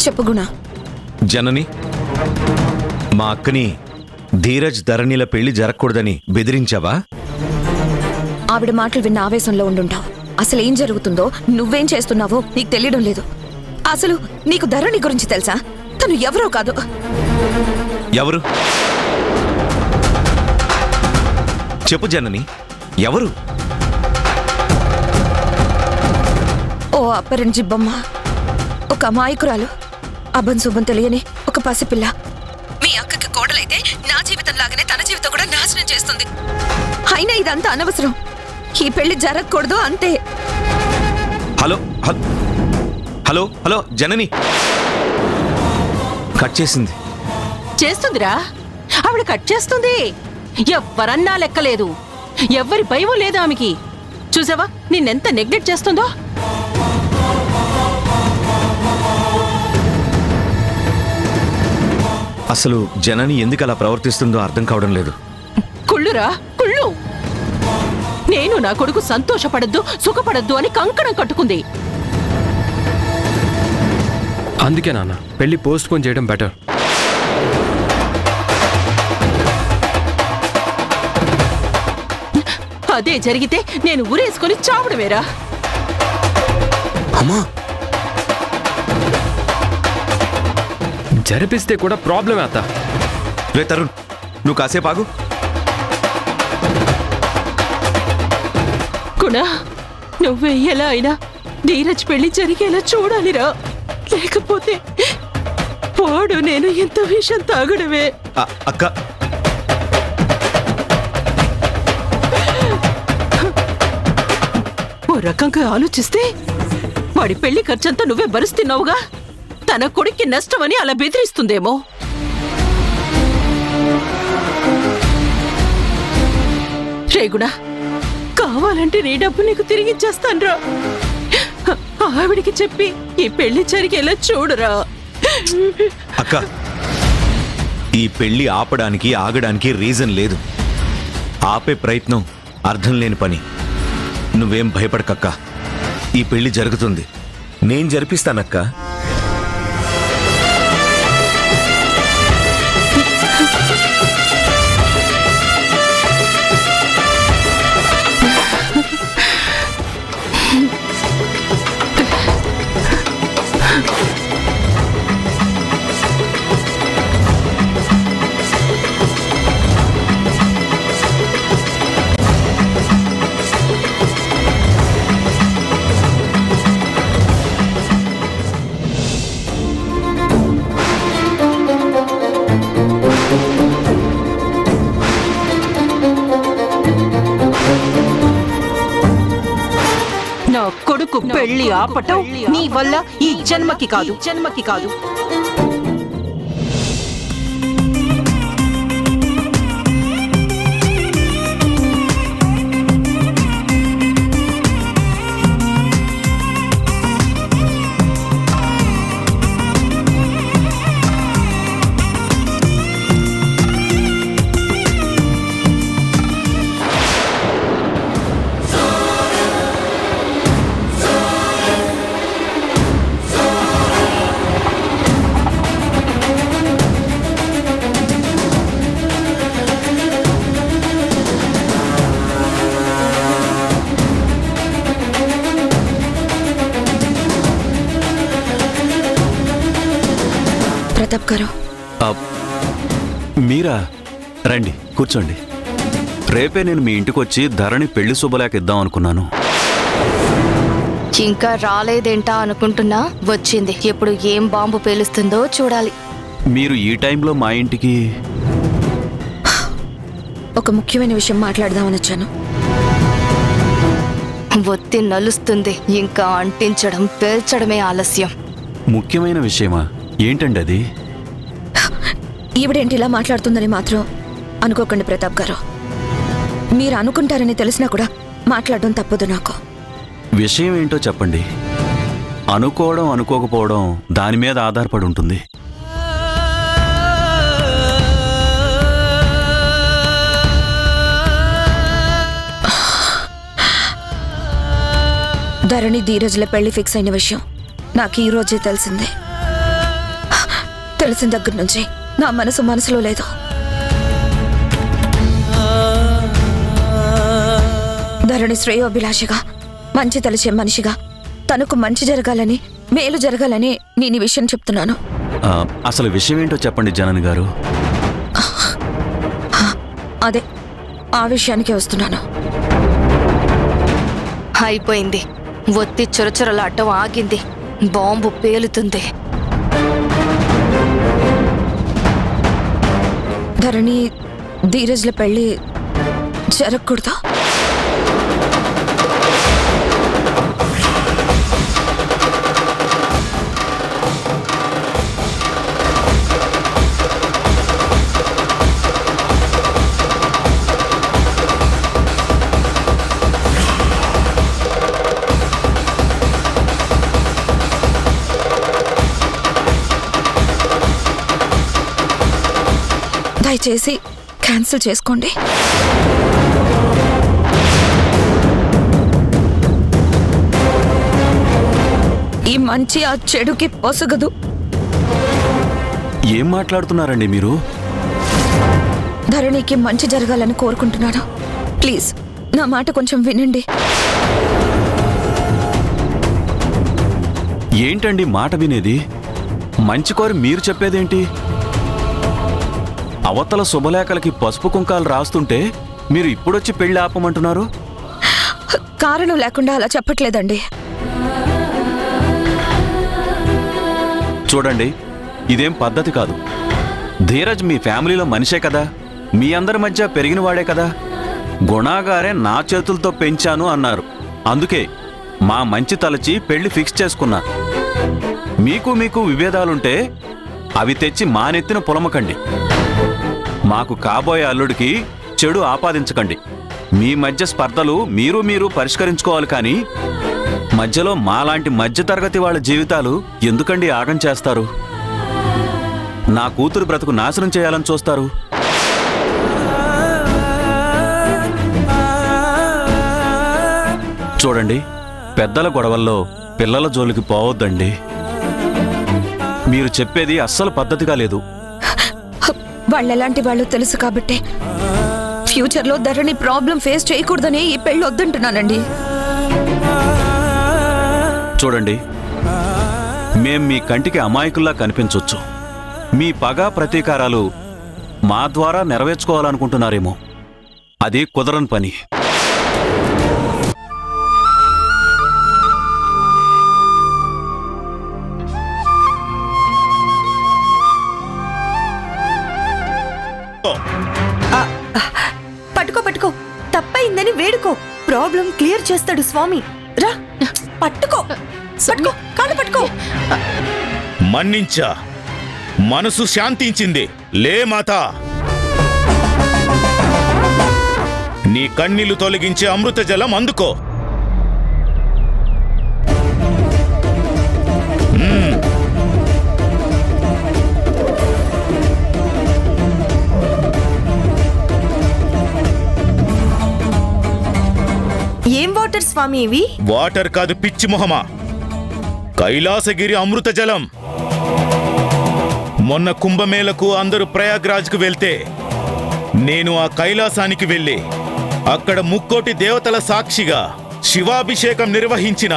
చెప్పు గుణ. జనని, మా అక్కని ధీరజ్ ధరణిల పెళ్లి జరగకూడదని బెదిరించావా? ఆవిడ మాటలు విన్న ఆవేశంలో ఉండుంటావు. అసలు ఏం జరుగుతుందో, నువ్వేం చేస్తున్నావో నీకు తెలియడం లేదు. అసలు నీకు ధరణి గురించి తెలుసా? తను ఎవరో కాదు. ఎవరు? చెప్పు జనని, ఎవరు? ఓ అపరంజి బొమ్మ, ఒక అమాయకురాలు, అభం శుభం తెలియని ఒక పసిపిల్ల. మీ అక్కకి కోడలైతే నా జీవితం లాగానే తన జీవితం కూడా నాశనం చేస్తుంది. అయినా ఇదంతా అనవసరం. ఈ పెళ్లి జరగకూడదు అంతే. హలో హలో హలో జనని కట్ చేసింది. చేస్తుందిరా, ఆవిడ కట్ చేస్తుంది. ఎవ్వరన్నా లెక్కలేదు, ఎవ్వరి భయం లేదు ఆమెకి. చూసావా నిన్నెంత నెగ్లెక్ట్ చేస్తుందో. అసలు జనని ఎందుకు అలా ప్రవర్తిస్తుందో అర్థం కావడం లేదు. కుళ్ళురా కుళ్ళు. నేను నా కొడుకు సంతోషపడద్దు సుఖపడద్దు అని కంకణం కట్టుకుంది. అందుకే నాన్న పెళ్లి పోస్ట్ పోన్ చేయడం బెటర్. అదే జరిగితే నేను ఊరేసుకొని చావడమేరా. అమ్మా జరిపిస్తే కూడా ప్రాబ్లమే అత్త. రే తరుణ్, నువ్వు కాసేపు ఆగు. కుణా, నువ్వే ఎలా అయినా ధీరజ్ పెళ్లి జరిగేలా చూడాలిరా. లేకపోతే వాడు నేను ఎంత విషయం తాగడమే. అక్క ఓ రకంగా ఆలోచిస్తే వాడి పెళ్లి ఖర్చంతా నువ్వే భరిస్తున్నావుగా. తన కొడుక్కి నష్టమని అలా బెదిరిస్తుందేమో. రేగుణ, కావాలంటే నీ డబ్బు నీకు తిరిగిచ్చేస్తాన్రా. ఆవిడికి చెప్పి ఈ పెళ్లి జరిగేలా చూడురా. అక్క, ఈ పెళ్లి ఆపడానికి ఆగడానికి రీజన్ లేదు. ఆపే ప్రయత్నం అర్థం లేని పని. నువ్వేం భయపడకక్క, ఈ పెళ్లి జరుగుతుంది. నేను జరిపిస్తానక్క. నా కొడుకు పెళ్లి ఆపటం నీ వల్ల ఈ జన్మకి కాదు. ప్రతాప్ గారు, మీరా? రండి కూర్చోండి. రేపే నేను మీ ఇంటికి వచ్చి ధరణి పెళ్లి శుభలేఖ ఇద్దాం అనుకున్నాను. ఇంకా రాలేదేంటా అనుకుంటున్నా, వచ్చింది. ఇప్పుడు ఏం బాంబు పేలుస్తుందో చూడాలి. మీరు ఈ టైంలో మా ఇంటికి? ఒక ముఖ్యమైన విషయం మాట్లాడదామని వచ్చాను. ఒత్తి నలుస్తుంది, ఇంకా అంటించడం పేల్చడమే ఆలస్యం. ముఖ్యమైన విషయమా? ఏంటండి అది? ఈవిడేంటి ఇలా మాట్లాడుతుందని మాత్రం అనుకోకండి ప్రతాప్ గారు. మీరు అనుకుంటారని తెలిసినా కూడా మాట్లాడడం తప్పదు నాకు. విషయం ఏంటో చెప్పండి. అనుకోవడం అనుకోకపోవడం దాని మీద ఆధారపడి ఉంటుంది. ధరణి ధీరజ్ల పెళ్లి ఫిక్స్ అయిన విషయం నాకు ఈ రోజే తెలిసింది. తెలిసిన దగ్గర నుంచి నా మనసులో లేదు. ధరణి శ్రేయోభిలాషిగా, మంచి తలచే మనిషిగా, తనకు మంచి జరగాలని, మేలు జరగాలని నేను ఈ విషయం చెప్తున్నాను. అసలు విషయం ఏంటో చెప్పండి జనని గారు. అదే ఆ విషయానికే వస్తున్నాను. అయిపోయింది. ఒత్తి చురచురలాటం ఆగింది. బాంబు పేలుతుంది. ధరణి ధీరజ్ల పెళ్లి జరగకూడదా? దయచేసి క్యాన్సిల్ చేసుకోండి. ఈ మంచి ఆ చెడుకి పొసగదు. ఏం మాట్లాడుతున్నారండి మీరు? ధరణికి మంచి జరగాలని కోరుకుంటున్నాను. ప్లీజ్ నా మాట కొంచెం వినండి. ఏంటండి మాట వినేది? మంచి కోరి మీరు చెప్పేదేంటి? అవతల శుభలేఖలకి పసుపు కుంకాలు రాస్తుంటే మీరు ఇప్పుడొచ్చి పెళ్లి ఆపమంటున్నారు? కారణం లేకుండా అలా చెప్పట్లేదండి. చూడండి, ఇదేం పద్ధతి కాదు. ధీరజ్ మీ ఫ్యామిలీలో మనిషే కదా, మీ అందరి మధ్య పెరిగినవాడే కదా. గుణాగారే నా చేతులతో పెంచాను అన్నారు. అందుకే మా మంచి తలచి పెళ్లి ఫిక్స్ చేసుకున్నా. మీకు విభేదాలుంటే అవి తెచ్చి మా నెత్తిన పొలమకండి. మాకు కాబోయే అల్లుడికి చెడు ఆపాదించకండి. మీ మధ్య స్పర్ధలు మీరు పరిష్కరించుకోవాలి, కానీ మధ్యలో మాలాంటి మధ్యతరగతి వాళ్ళ జీవితాలు ఎందుకండి ఆగం చేస్తారు? నా కూతురు బ్రతుకు నాశనం చేయాలని చూస్తారు. చూడండి, పెద్దల గొడవల్లో పిల్లల జోలికి పోవద్దండి. మీరు చెప్పేది అస్సలు పద్ధతిగా లేదు. వాళ్ళెలాంటి వాళ్ళు తెలుసు కాబట్టి ఫ్యూచర్లో ధరణి ప్రాబ్లం ఫేస్ చేయకూడదని ఈ పెళ్ళి వద్దంటున్నానండి. చూడండి, మేం మీ కంటికి అమాయకుల్లా కనిపించొచ్చు. మీ పగ ప్రతీకారాలు మా ద్వారా నెరవేర్చుకోవాలనుకుంటున్నారేమో. అది కుదరని పని. పట్టుకో, తప్పైందని వేడుకో. ప్రాబ్లం క్లియర్ చేస్తాడు స్వామి. రా, పట్టుకో, కాళ్ళు పట్టుకో. మన్నించా, మనసు శాంతించింది. లే మాతా, నీ కన్నీళ్లు తొలగించే అమృత జలం అందుకో. ఏం వాటర్ స్వామి ఇవి? వాటర్ కాదు పిచ్చి మొహమా, కైలాసగిరి అమృత జలం. మొన్న కుంభమేళకు అందరూ ప్రయాగ్రాజ్కు వెళ్తే నేను ఆ కైలాసానికి వెళ్ళి అక్కడ ముక్కోటి దేవతల సాక్షిగా శివాభిషేకం నిర్వహించిన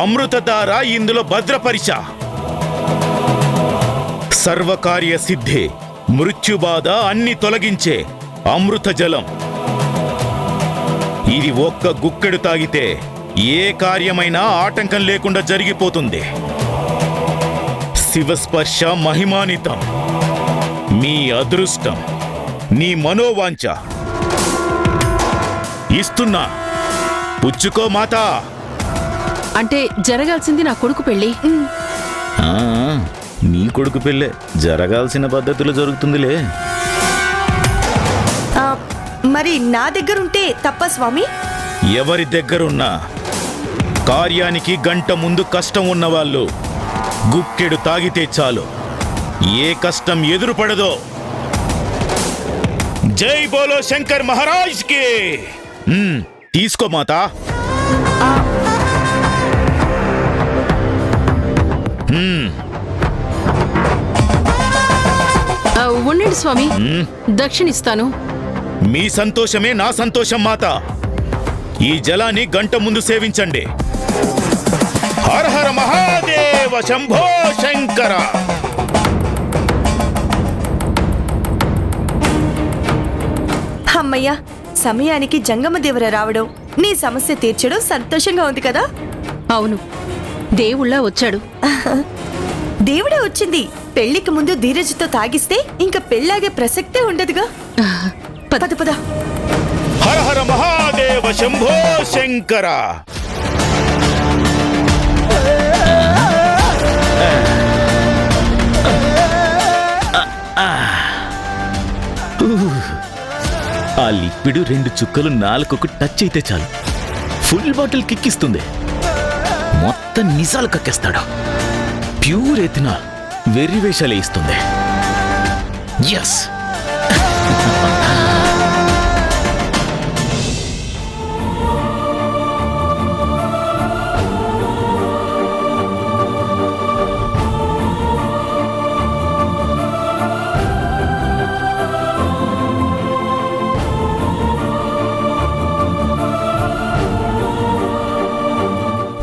అమృతధార ఇందులో భద్రపరిచా. సర్వకార్య సిద్ధి, మృత్యుబాధ అన్ని తొలగించే అమృత జలం. ఇది ఒక్క గుక్కెడు తాగితే ఏ కార్యమైనా ఆటంకం లేకుండా జరిగిపోతుంది. శివస్పర్శ మహిమానితం. మీ అదృష్టం, నీ మనోవాంఛ ఇస్తున్నా, పుచ్చుకో మాతా. అంటే జరగాల్సింది నా కొడుకు పెళ్ళి. నీ కొడుకు పెళ్ళే జరగాల్సిన పద్ధతిలో జరుగుతుందిలే. మరి నా దగ్గరుంటే తప్ప స్వామి? ఎవరి దగ్గరున్నా కార్యానికి గంట ముందు కష్టం ఉన్నవాళ్ళు గుక్కెడు తాగితే చాలు, ఏ కష్టం ఎదురుపడదో. జై బోలో శంకర్ మహారాజ్ కి. తీసుకో మాతా. ఉండండి స్వామి, దక్షిణిస్తాను. మీ సంతోషమే నా సంతోషం మాత. ఈ జలాన్ని గంట ముందు సేవించండి. హర హర మహాదేవ శంభో శంకర. అమ్మయ్యా, సమయానికి జంగమదేవర రావడం, నీ సమస్య తీర్చడం సంతోషంగా ఉంది కదా? అవును, దేవుళ్ళ వచ్చాడు. దేవుడే వచ్చింది. పెళ్లికి ముందు ధీరజ్తో తాగిస్తే ఇంకా పెళ్ళాగే ప్రసక్తే ఉండదుగా. పద పద. హర హర మహాదేవ శంభో శంకర. ఆ లిక్విడ్ 2 చుక్కలు నాలుకకు టచ్ అయితే చాలు, ఫుల్ బాటిల్ కిక్కిస్తుంది. మొత్తం నిజాలు కక్కేస్తాడు. ప్యూర్ ఎథినాల్ వెర్రి వేషాలే ఇస్తుంది. ఎస్.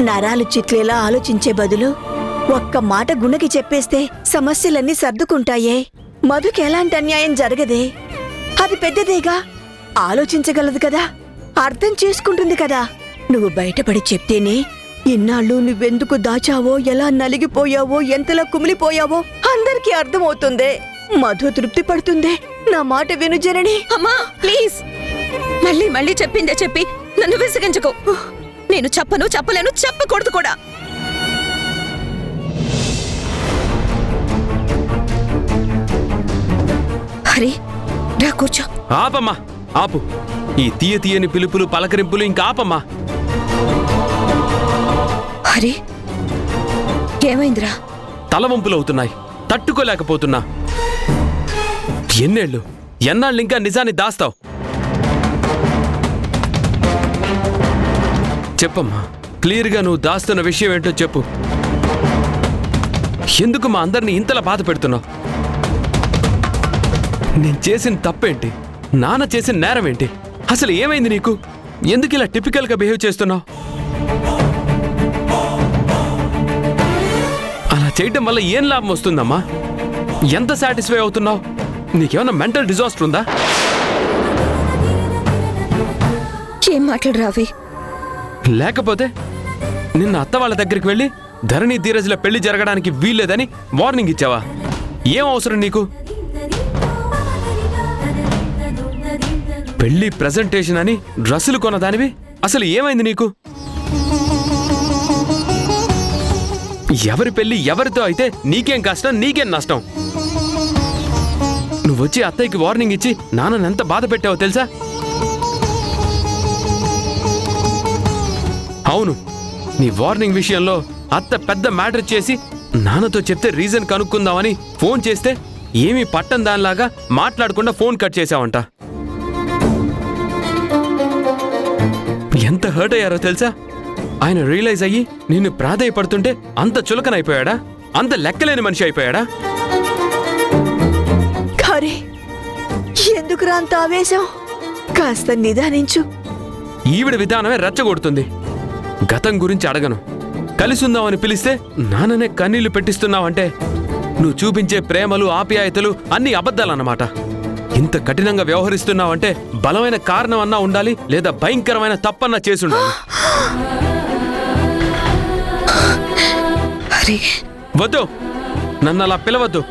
నరాలు చిట్లేలా ఆలోచించే బదులు ఒక్క మాట గుణకి చెప్పేస్తే సమస్యలన్నీ సర్దుకుంటాయే. మధుకి ఎలాంటి అన్యాయం జరగదే. అది పెద్దదేగా, ఆలోచించగలదు కదా, అర్థం చేసుకుంటుంది కదా. నువ్వు బయటపడి చెప్తేనే ఇన్నాళ్ళు నువ్వెందుకు దాచావో, ఎలా నలిగిపోయావో, ఎంతలా కుమిలిపోయావో అందరికీ అర్థమవుతుందే. మధు తృప్తి పడుతుందే. నా మాట విను జనని. అమ్మా ప్లీజ్, మళ్ళీ మళ్ళీ చెప్పిందే చెప్పి నన్ను విసిగించుకో. నేను చెప్పను, చెప్పలేను, చెప్పకూడదు కూడా. హరి రా కూర్చో. ఆపమ్మా, ఆపు. ఈ తీయని పిలుపులు పలకరింపులు ఇంకా ఆపమ్మా. హరి ఏమైందిరా? తలవంపులవుతున్నాయి, తట్టుకోలేకపోతున్నా. ఎన్నాళ్ళు ఇంకా నిజాన్ని దాస్తావు? చెప్పమ్మా, క్లియర్గా నువ్వు దాస్తున్న విషయం ఏంటో చెప్పు. ఎందుకు మా అందరినీ ఇంతలా బాధ పెడుతున్నావు? నేను చేసిన తప్పేంటి? నాన్న చేసిన నేరం ఏంటి? అసలు ఏమైంది నీకు? ఎందుకు ఇలా టిపికల్గా బిహేవ్ చేస్తున్నావు? అలా చేయటం వల్ల ఏం లాభం వస్తుందమ్మా? ఎంత సాటిస్ఫై అవుతున్నావు? నీకేమన్నా మెంటల్ డిజాస్టర్ ఉందా? ఏం మాట్లాడు రావి? లేకపోతే నిన్న అత్త వాళ్ళ దగ్గరికి వెళ్ళి ధరణి ధీరజ్ల పెళ్లి జరగడానికి వీల్లేదని వార్నింగ్ ఇచ్చావా? ఏం అవసరం నీకు? పెళ్లి ప్రెజెంటేషన్ అని డ్రెస్సులు కొన్నదానివి. అసలు ఏమైంది నీకు? ఎవరి పెళ్లి ఎవరితో అయితే నీకేం కష్టం, నీకేం నష్టం? నువ్వొచ్చి అత్తయ్యకి వార్నింగ్ ఇచ్చి నాన్నని ఎంత బాధ పెట్టావో తెలుసా? అవును, నీ వార్నింగ్ విషయంలో అత్త పెద్ద మ్యాటర్ చేసి నాన్నతో చెప్తే రీజన్ కనుక్కుందామని ఫోన్ చేస్తే ఏమీ పట్టం దానిలాగా మాట్లాడకుండా ఫోన్ కట్ చేశావంట. ఎంత హర్ట్ అయ్యారో తెలుసా? ఆయన రియలైజ్ అయ్యి నిన్ను ప్రాధేయపడుతుంటే అంత చులకనైపోయాడా? అంత లెక్కలేని మనిషి అయిపోయాడా? ఖరే, ఎందుకురా అంత ఆవేశం? కాస్త నిదానించు. ఈవిడ విధానమే రెచ్చగొడుతుంది. గతం గురించి అడగను, కలిసుందామని పిలిస్తే నాన్ననే కన్నీళ్లు పెట్టిస్తున్నావంటే నువ్వు చూపించే ప్రేమలు ఆప్యాయతలు అన్ని అబద్ధాలన్నమాట. ఇంత కఠినంగా వ్యవహరిస్తున్నావంటే బలమైన కారణం అన్నా ఉండాలి, లేదా భయంకరమైన తప్పన్నా చేసుండాలి. వద్దు, నన్ను అలా పిలవద్దు.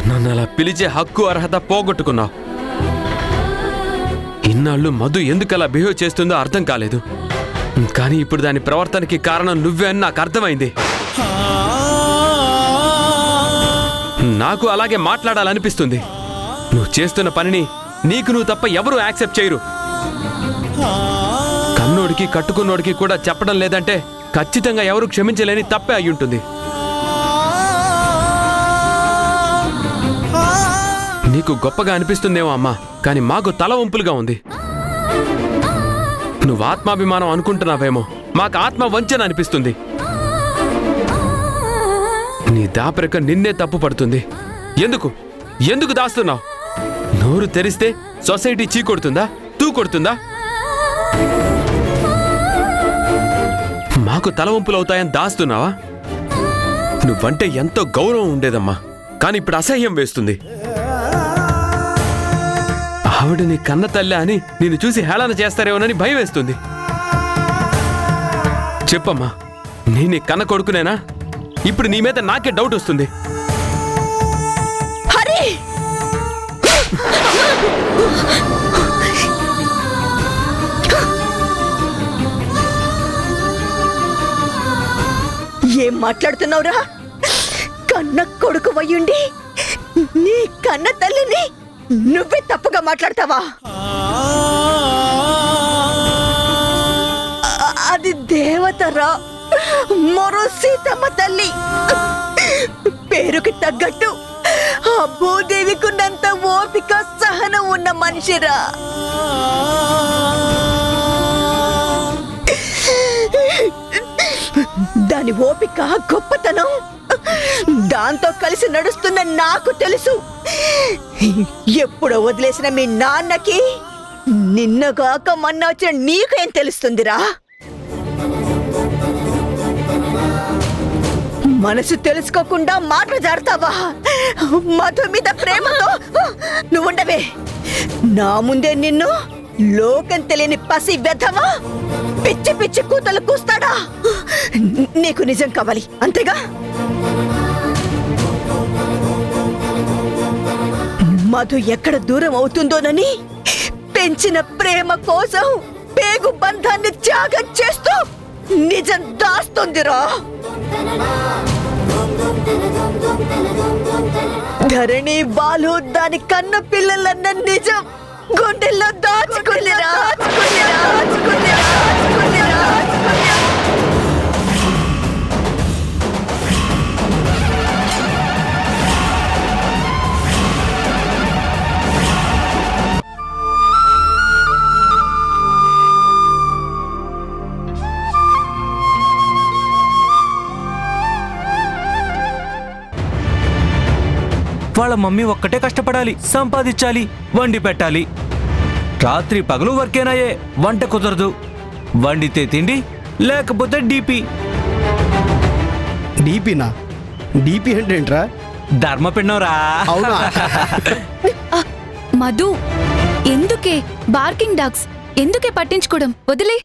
నన్ను అలా పిలిచే హక్కు అర్హత పోగొట్టుకున్నావు. ఇన్నాళ్ళు మధు ఎందుకలా బిహేవ్ చేస్తుందో అర్థం కాలేదు, కానీ ఇప్పుడు దాని ప్రవర్తనకి కారణం నువ్వే అని నాకు అర్థమైంది. నాకు అలాగే మాట్లాడాలనిపిస్తుంది. నువ్వు చేస్తున్న పనిని నీకు నువ్వు తప్ప ఎవరూ యాక్సెప్ట్ చేయరు. కన్నోడికి కట్టుకున్నోడికి కూడా చెప్పడం లేదంటే ఖచ్చితంగా ఎవరు క్షమించలేని తప్పే అయ్యుంటుంది. నీకు గొప్పగా అనిపిస్తుందేమో అమ్మా, కానీ మాకు తల వంపులుగా ఉంది. నువ్వు ఆత్మాభిమానం అనుకుంటున్నావేమో, మాకు ఆత్మ వంచన అనిపిస్తుంది. నీ దాపరిక నిన్నే తప్పు పడుతుంది. ఎందుకు దాస్తున్నావు? నోరు తెరిస్తే సొసైటీ చీ కొడుతుందా, తూ కొడుతుందా? మాకు తలవంపులు అవుతాయని దాస్తున్నావా? నువ్వంటే ఎంతో గౌరవం ఉండేదమ్మా, కానీ ఇప్పుడు అసహ్యం వేస్తుంది. ఆవిడ నీ కన్న తల్లి అని నిన్ను చూసి హేళన చేస్తారేమోనని భయం వేస్తుంది. చెప్పమ్మా, నీ కన్న కొడుకునేనా? ఇప్పుడు నీ మీద నాకే డౌట్ వస్తుంది. ఏం మాట్లాడుతున్నావురా? కన్న కొడుకు వయ్యుండి నీ కన్న తల్లిని నువ్వే తప్పుగా మాట్లాడతావా? అది దేవతరా, మరో సీతమ్మ తల్లి. పేరుకి తగ్గట్టు ఆ భూదేవికున్నంత ఓపిక సహనం ఉన్న మనిషిరా. దాని ఓపిక, గొప్పతనం దాంతో కలిసి నడుస్తున్న నాకు తెలుసు. ఎప్పుడో వదిలేసిన మీ నాన్నకి నిన్నగాక మొన్న వచ్చిన నీకేం తెలుస్తుందిరా? మనసు తెలుసుకోకుండా మాటలు జారుతావా? మధు మీద ప్రేమతో నువ్వుండవే. నా ముందే నిన్ను లోకం తెలియని పసి వెధవా పిచ్చి పిచ్చి కూతలు కూస్తాడా? నీకు నిజం కావాలి అంతేగా? మధు ఎక్కడ దూరం అవుతుందోనని పెంచిన ప్రేమ కోసం పేగు బంధాన్ని త్యాగం చేస్తూ నిజం దాస్తుందిరా. ధరణి బాలు దాని కన్న పిల్లలన్న నిజం గుండెల్లో దాచుకునిరా. వాళ్ళ మమ్మీ ఒక్కటే కష్టపడాలి, సంపాదించాలి, వండి పెట్టాలి. రాత్రి పగలు వర్కేనాయే, వంట కుదరదు. వండితే తిండి, లేకపోతే డీపీ. డీపీనా? డీపీ అంటే ఏంట్రా? ధర్మపిండం రా. అవునా? మధు, ఎందుకే బార్కింగ్ డాగ్స్? ఎందుకే పట్టించుకోవడం? వదిలే.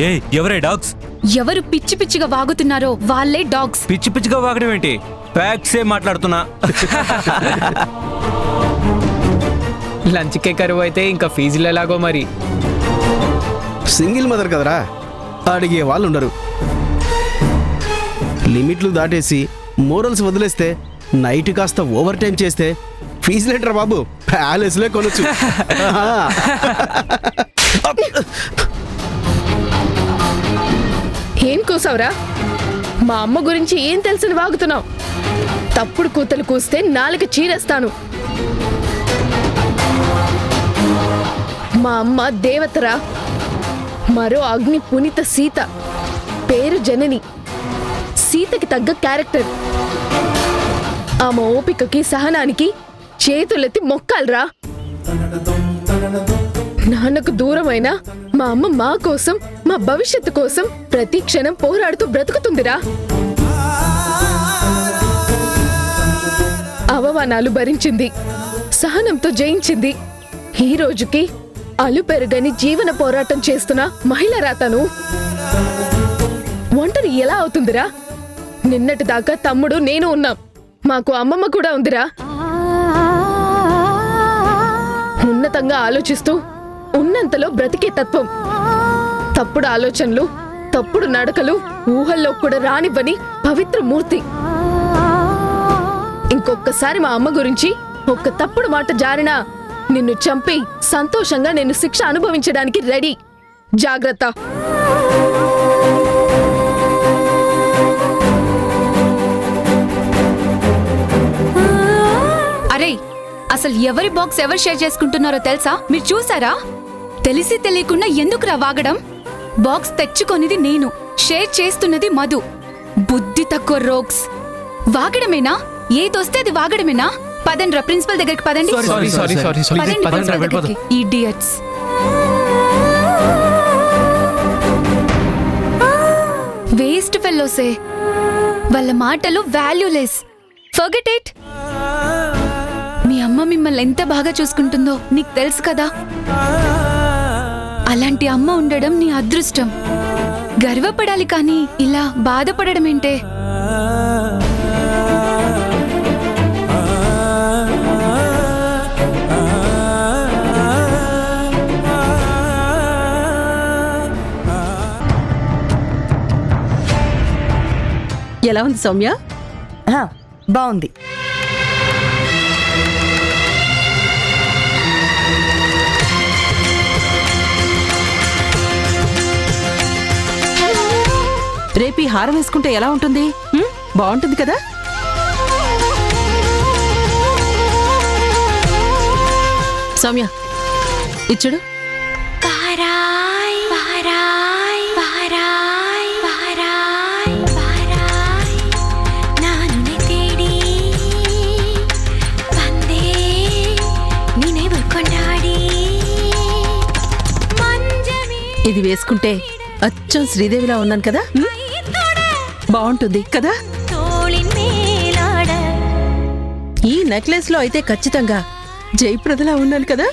ఏ ఎవరే డాగ్స్? ఎవరు పిచ్చి పిచ్చిగా వాగుతున్నారో వాళ్ళే డాగ్స్. పిచ్చి పిచ్చిగా వాగడం ఏంటి? ఫ్యాక్ట్సే మాట్లాడుతున్నా. లంచ్కే కరువు అయితే ఇంకా ఫీజులు ఎలాగో మరి. సింగిల్ మదర్ కదరా, అడిగే వాళ్ళు ఉండరు. లిమిట్లు దాటేసి మోరల్స్ వదిలేస్తే, నైట్ కాస్త ఓవర్ టైం చేస్తే ఫీజు లెటర్ బాబు ప్యాలెస్లే కొనొచ్చు. ఏం కూసావురా? మా అమ్మ గురించి ఏం తెలుసని వాగుతున్నావు? తప్పుడు కూతలు కూస్తే నాలుక చీరేస్తాను. మా అమ్మ దేవతరా, మరో అగ్ని పునీత సీత. పేరు జనని, సీతకి తగ్గ క్యారెక్టర్. ఆమె ఓపికకి సహనానికి చేతులెత్తి మొక్కాలరా. నాన్నకు దూరమైన మా అమ్మ మా కోసం, మా భవిష్యత్తు కోసం ప్రతి క్షణం పోరాడుతూ బ్రతుకుతుందిరా. అవమానాలు భరించింది, సహనంతో జయించింది. ఈ రోజుకి అలుపెరుగని జీవన పోరాటం చేస్తున్న మహిళరా తను. ఒంటరి ఎలా అవుతుందిరా? నిన్నటి దాకా తమ్ముడు నేను ఉన్నాం, మాకు అమ్మమ్మ కూడా ఉందిరా. ఉన్నతంగా ఆలోచిస్తూ ఉన్నంతలో బ్రతికే తత్వం. తప్పుడు ఆలోచనలు, తప్పుడు నడకలు ఊహల్లో కూడా రానివ్వని పవిత్ర మూర్తి. ఇంకొక్కసారి మా అమ్మ గురించి ఒక్క తప్పుడు మాట జారినా నిన్ను చంపి సంతోషంగా నేను శిక్ష అనుభవించడానికి రెడీ. జాగ్రత్త. అరే, అసలు ఎవరి బాక్స్ ఎవరు షేర్ చేసుకుంటున్నారో తెలుసా? మీరు చూసారా? తెలిసి తెలియకుండా ఎందుకురా వాగడం? బాక్స్ తెచ్చుకొనిది నేను, షేర్ చేస్తున్నది మధు. బుద్ధి తక్కువ రోగ్స్. వాగడమేనా? ఏదొస్తే అది వాగడమేనా? పదండ్రా ప్రిన్సిపల్ దగ్గరికి పదండి. ఇడియట్స్. వేస్ట్ ఫెల్లోసే. వాళ్ళ మాటలు వాల్యూలెస్. Forget it. మీ అమ్మ మిమ్మల్ని ఎంత బాగా చూసుకుంటుందో నీకు తెలుసు కదా. అలాంటి అమ్మ ఉండడం నీ అదృష్టం. గర్వపడాలి కానీ ఇలా బాధపడడం ఏంటే? ఎలా ఉంది సౌమ్య? బాగుంది. రేపు ఈ హారం వేసుకుంటే ఎలా ఉంటుంది? బాగుంటుంది కదా? సౌమ్య ఇచ్చుడు. ఇది వేసుకుంటే అచ్చం శ్రీదేవిలా ఉన్నాను కదా బాగుంటుంది కదా. ఈ నెక్లెస్ లో అయితే ఖచ్చితంగా జయప్రదలా ఉన్నాను కదా.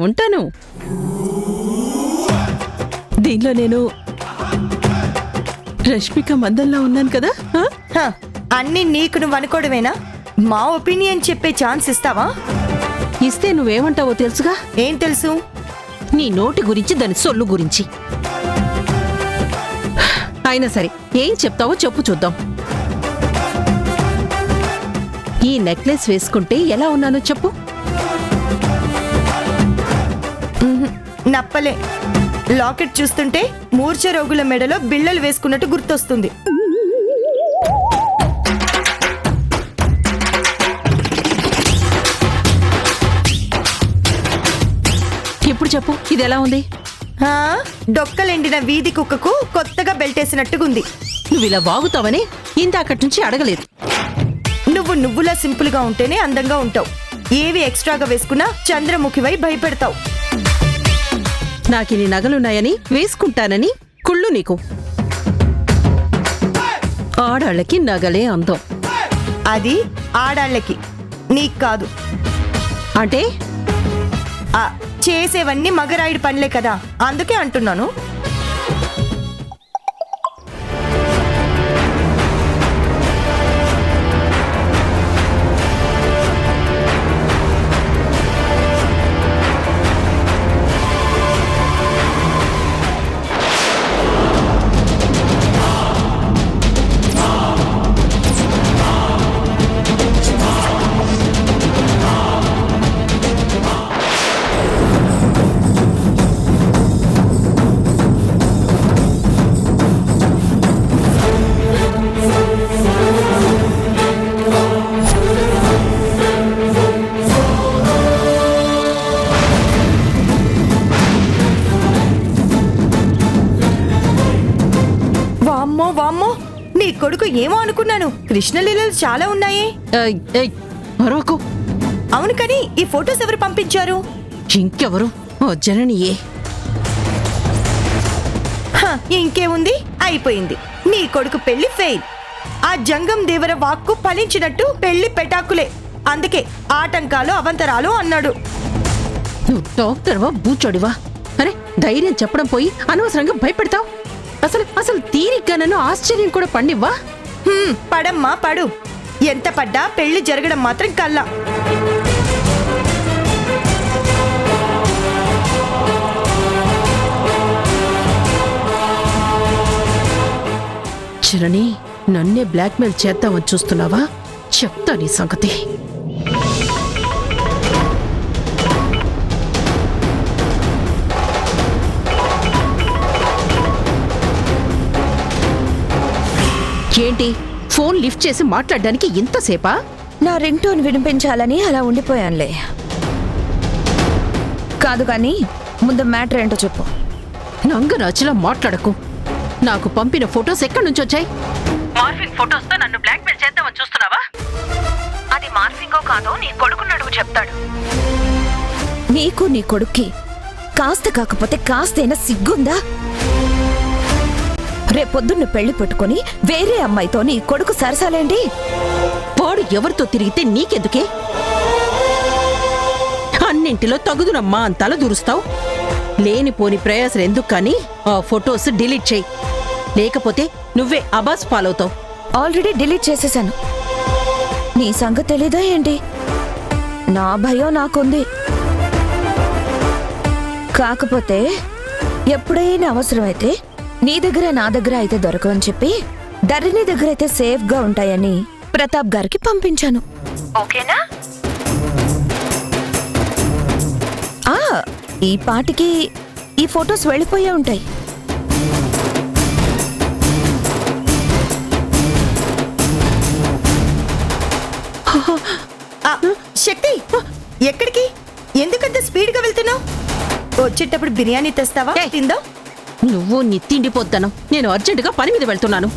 ఉంటాను. దీనిలో నేను రష్మిక మందంలా ఉన్నాను కదా. అన్ని నీకు నువ్వు అనుకోవడమేనా? మా ఒపీనియన్ చెప్పే ఛాన్స్ ఇస్తావా? ఇస్తే నువ్వేమంటావో తెలుసుగా. ఏం తెలుసు? నీ నోటి గురించి, దాని సొల్లు గురించి. అయినా సరే ఏం చెప్తావో చెప్పు చూద్దాం. ఈ నెక్లెస్ వేసుకుంటే ఎలా ఉన్నానో చెప్పు. నప్పలే. లాకెట్ చూస్తుంటే మూర్ఛ రోగుల మెడలో బిళ్ళలు వేసుకున్నట్టు గుర్తొస్తుంది. ఇప్పుడు చెప్పు, ఇది ఎలా ఉంది? డొక్కలెండిన వీధి కుక్కకు కొత్తగా బెల్టేసినట్టుగుంది. నువ్వు ఇలా వాగుతావని ఇందాకటి నుంచి అడగలేదు. నువ్వులా సింపుల్ గా ఉంటేనే అందంగా ఉంటావు. ఏవి ఎక్స్ట్రాగా వేసుకున్నా చంద్రముఖివై భయపెడతావు. నాకిన్ని నగలున్నాయని వేసుకుంటానని కుళ్ళు నీకు. ఆడాళ్ళకి నగలే అందం. అది ఆడాళ్ళకి, నీకు కాదు. అంటే చేసేవన్నీ మగరాయుడు పనులే కదా, అందుకే అంటున్నాను. వామ్మో, నీ కొడుకు ఏమో అనుకున్నాను. కృష్ణలీలలు చాలా ఉన్నాయే. అవును, కానీ ఈ ఫొటోస్ ఎవరు పంపించారు? ఇంకెవరు? జననియే. ఇంకేముంది, అయిపోయింది. నీ కొడుకు పెళ్లి ఫెయిల్. ఆ జంగం దేవర వాక్కు ఫలించినట్టు పెళ్లి పెటాకులే. అందుకే ఆటంకాలు అవంతరాలు అన్నాడు. నువ్వు డాక్టర్వా బూచోడివా? అరే, ధైర్యం చెప్పడం పోయి అనవసరంగా భయపెడతావు. అసలు తీరిగ్గా నన్ను ఆశ్చర్యం కూడా పండివ్వా? పడమ్మా పడు. ఎంత పడ్డా పెళ్లి జరగడం మాత్రం కల్లా. చరణి, నన్నే బ్లాక్మెయిల్ చేద్దామని చూస్తున్నావా? చెప్తా నీ సంగతి. ఏంటి, ఫోన్ లిఫ్ట్ చేసి మాట్లాడడానికి ఇంతసేపా? నా రింగ్ టోన్ వినిపించాలని అలా ఉండిపోయానులే. కాదు కానీ ముందు మ్యాటర్ ఏంటో చెప్పు. నంగరాజులా మాట్లాడకు. నాకు పంపిన ఫొటోస్ ఎక్కడి నుంచి వచ్చాయి? మార్ఫింగ్ ఫొటోస్ తో నన్ను బ్లాక్మెయిల్ చేద్దామని చూస్తున్నావా? అది మార్ఫింగో కాదో నీ కొడుకు నడుగు చెప్తాడు. నీకు నీ కొడుక్కి కాస్త కాకపోతే కాస్తైనా సిగ్గుందా? రేపొద్దున్న పెళ్లి పెట్టుకుని వేరే అమ్మాయితో నీ కొడుకు సరసాలేంటి? వాడు ఎవరితో తిరిగితే నీకెందుకే? అన్నింటిలో తగుదునమ్మా అని తల దూరుస్తావు. లేనిపోని ప్రయాసలు ఎందుకు కానీ ఆ ఫొటోస్ డిలీట్ చేయి. లేకపోతే నువ్వే అబాస్ పాలవుతావు. ఆల్రెడీ డిలీట్ చేసేశాను. నీ సంగతి తెలీదా ఏంటి? నా భయం నాకుంది. కాకపోతే ఎప్పుడైనా అవసరమైతే నీ దగ్గర నా దగ్గర అయితే దొరకవని చెప్పి ధరణి దగ్గర అయితే సేఫ్ గా ఉంటాయని ప్రతాప్ గారికి పంపించాను. ఓకేనా? ఈ పాటికి ఈ ఫొటోస్ వెళ్ళిపోయే ఉంటాయి. శక్తి, ఎక్కడికి? ఎందుకంత స్పీడ్ గా వెళ్తున్నావు? వచ్చేటప్పుడు బిర్యానీ తెస్తావా? తిందా? నువ్వు నీ తిండిపోద్దాను. నేను అర్జెంటుగా పని మీద వెళ్తున్నాను.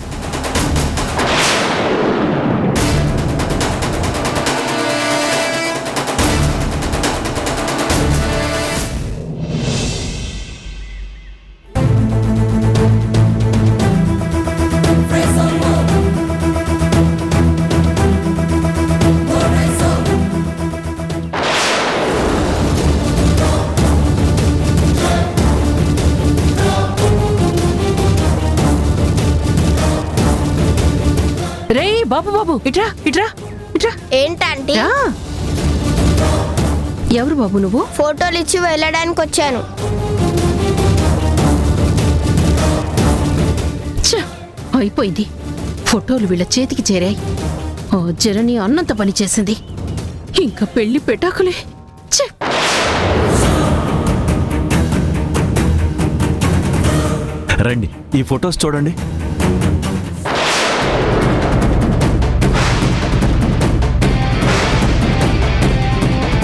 రే బాబు బాబు ఇట్రా ఇట్రా ఇట్రా. ఏంటంటే రా. ఎవరు బాబు నువ్వు? ఫోటోలు ఇచ్చి వెళ్ళడానికి వచ్చాను. ఛ, అయిపోయింది. ఫోటోలు వీళ్ళ చేతికి చేరాయి. ఓ జనని అన్నంత పని చేసింది. ఇంకా పెళ్లి పెటాకులే. ఛ! రండి ఈ ఫొటోస్ చూడండి.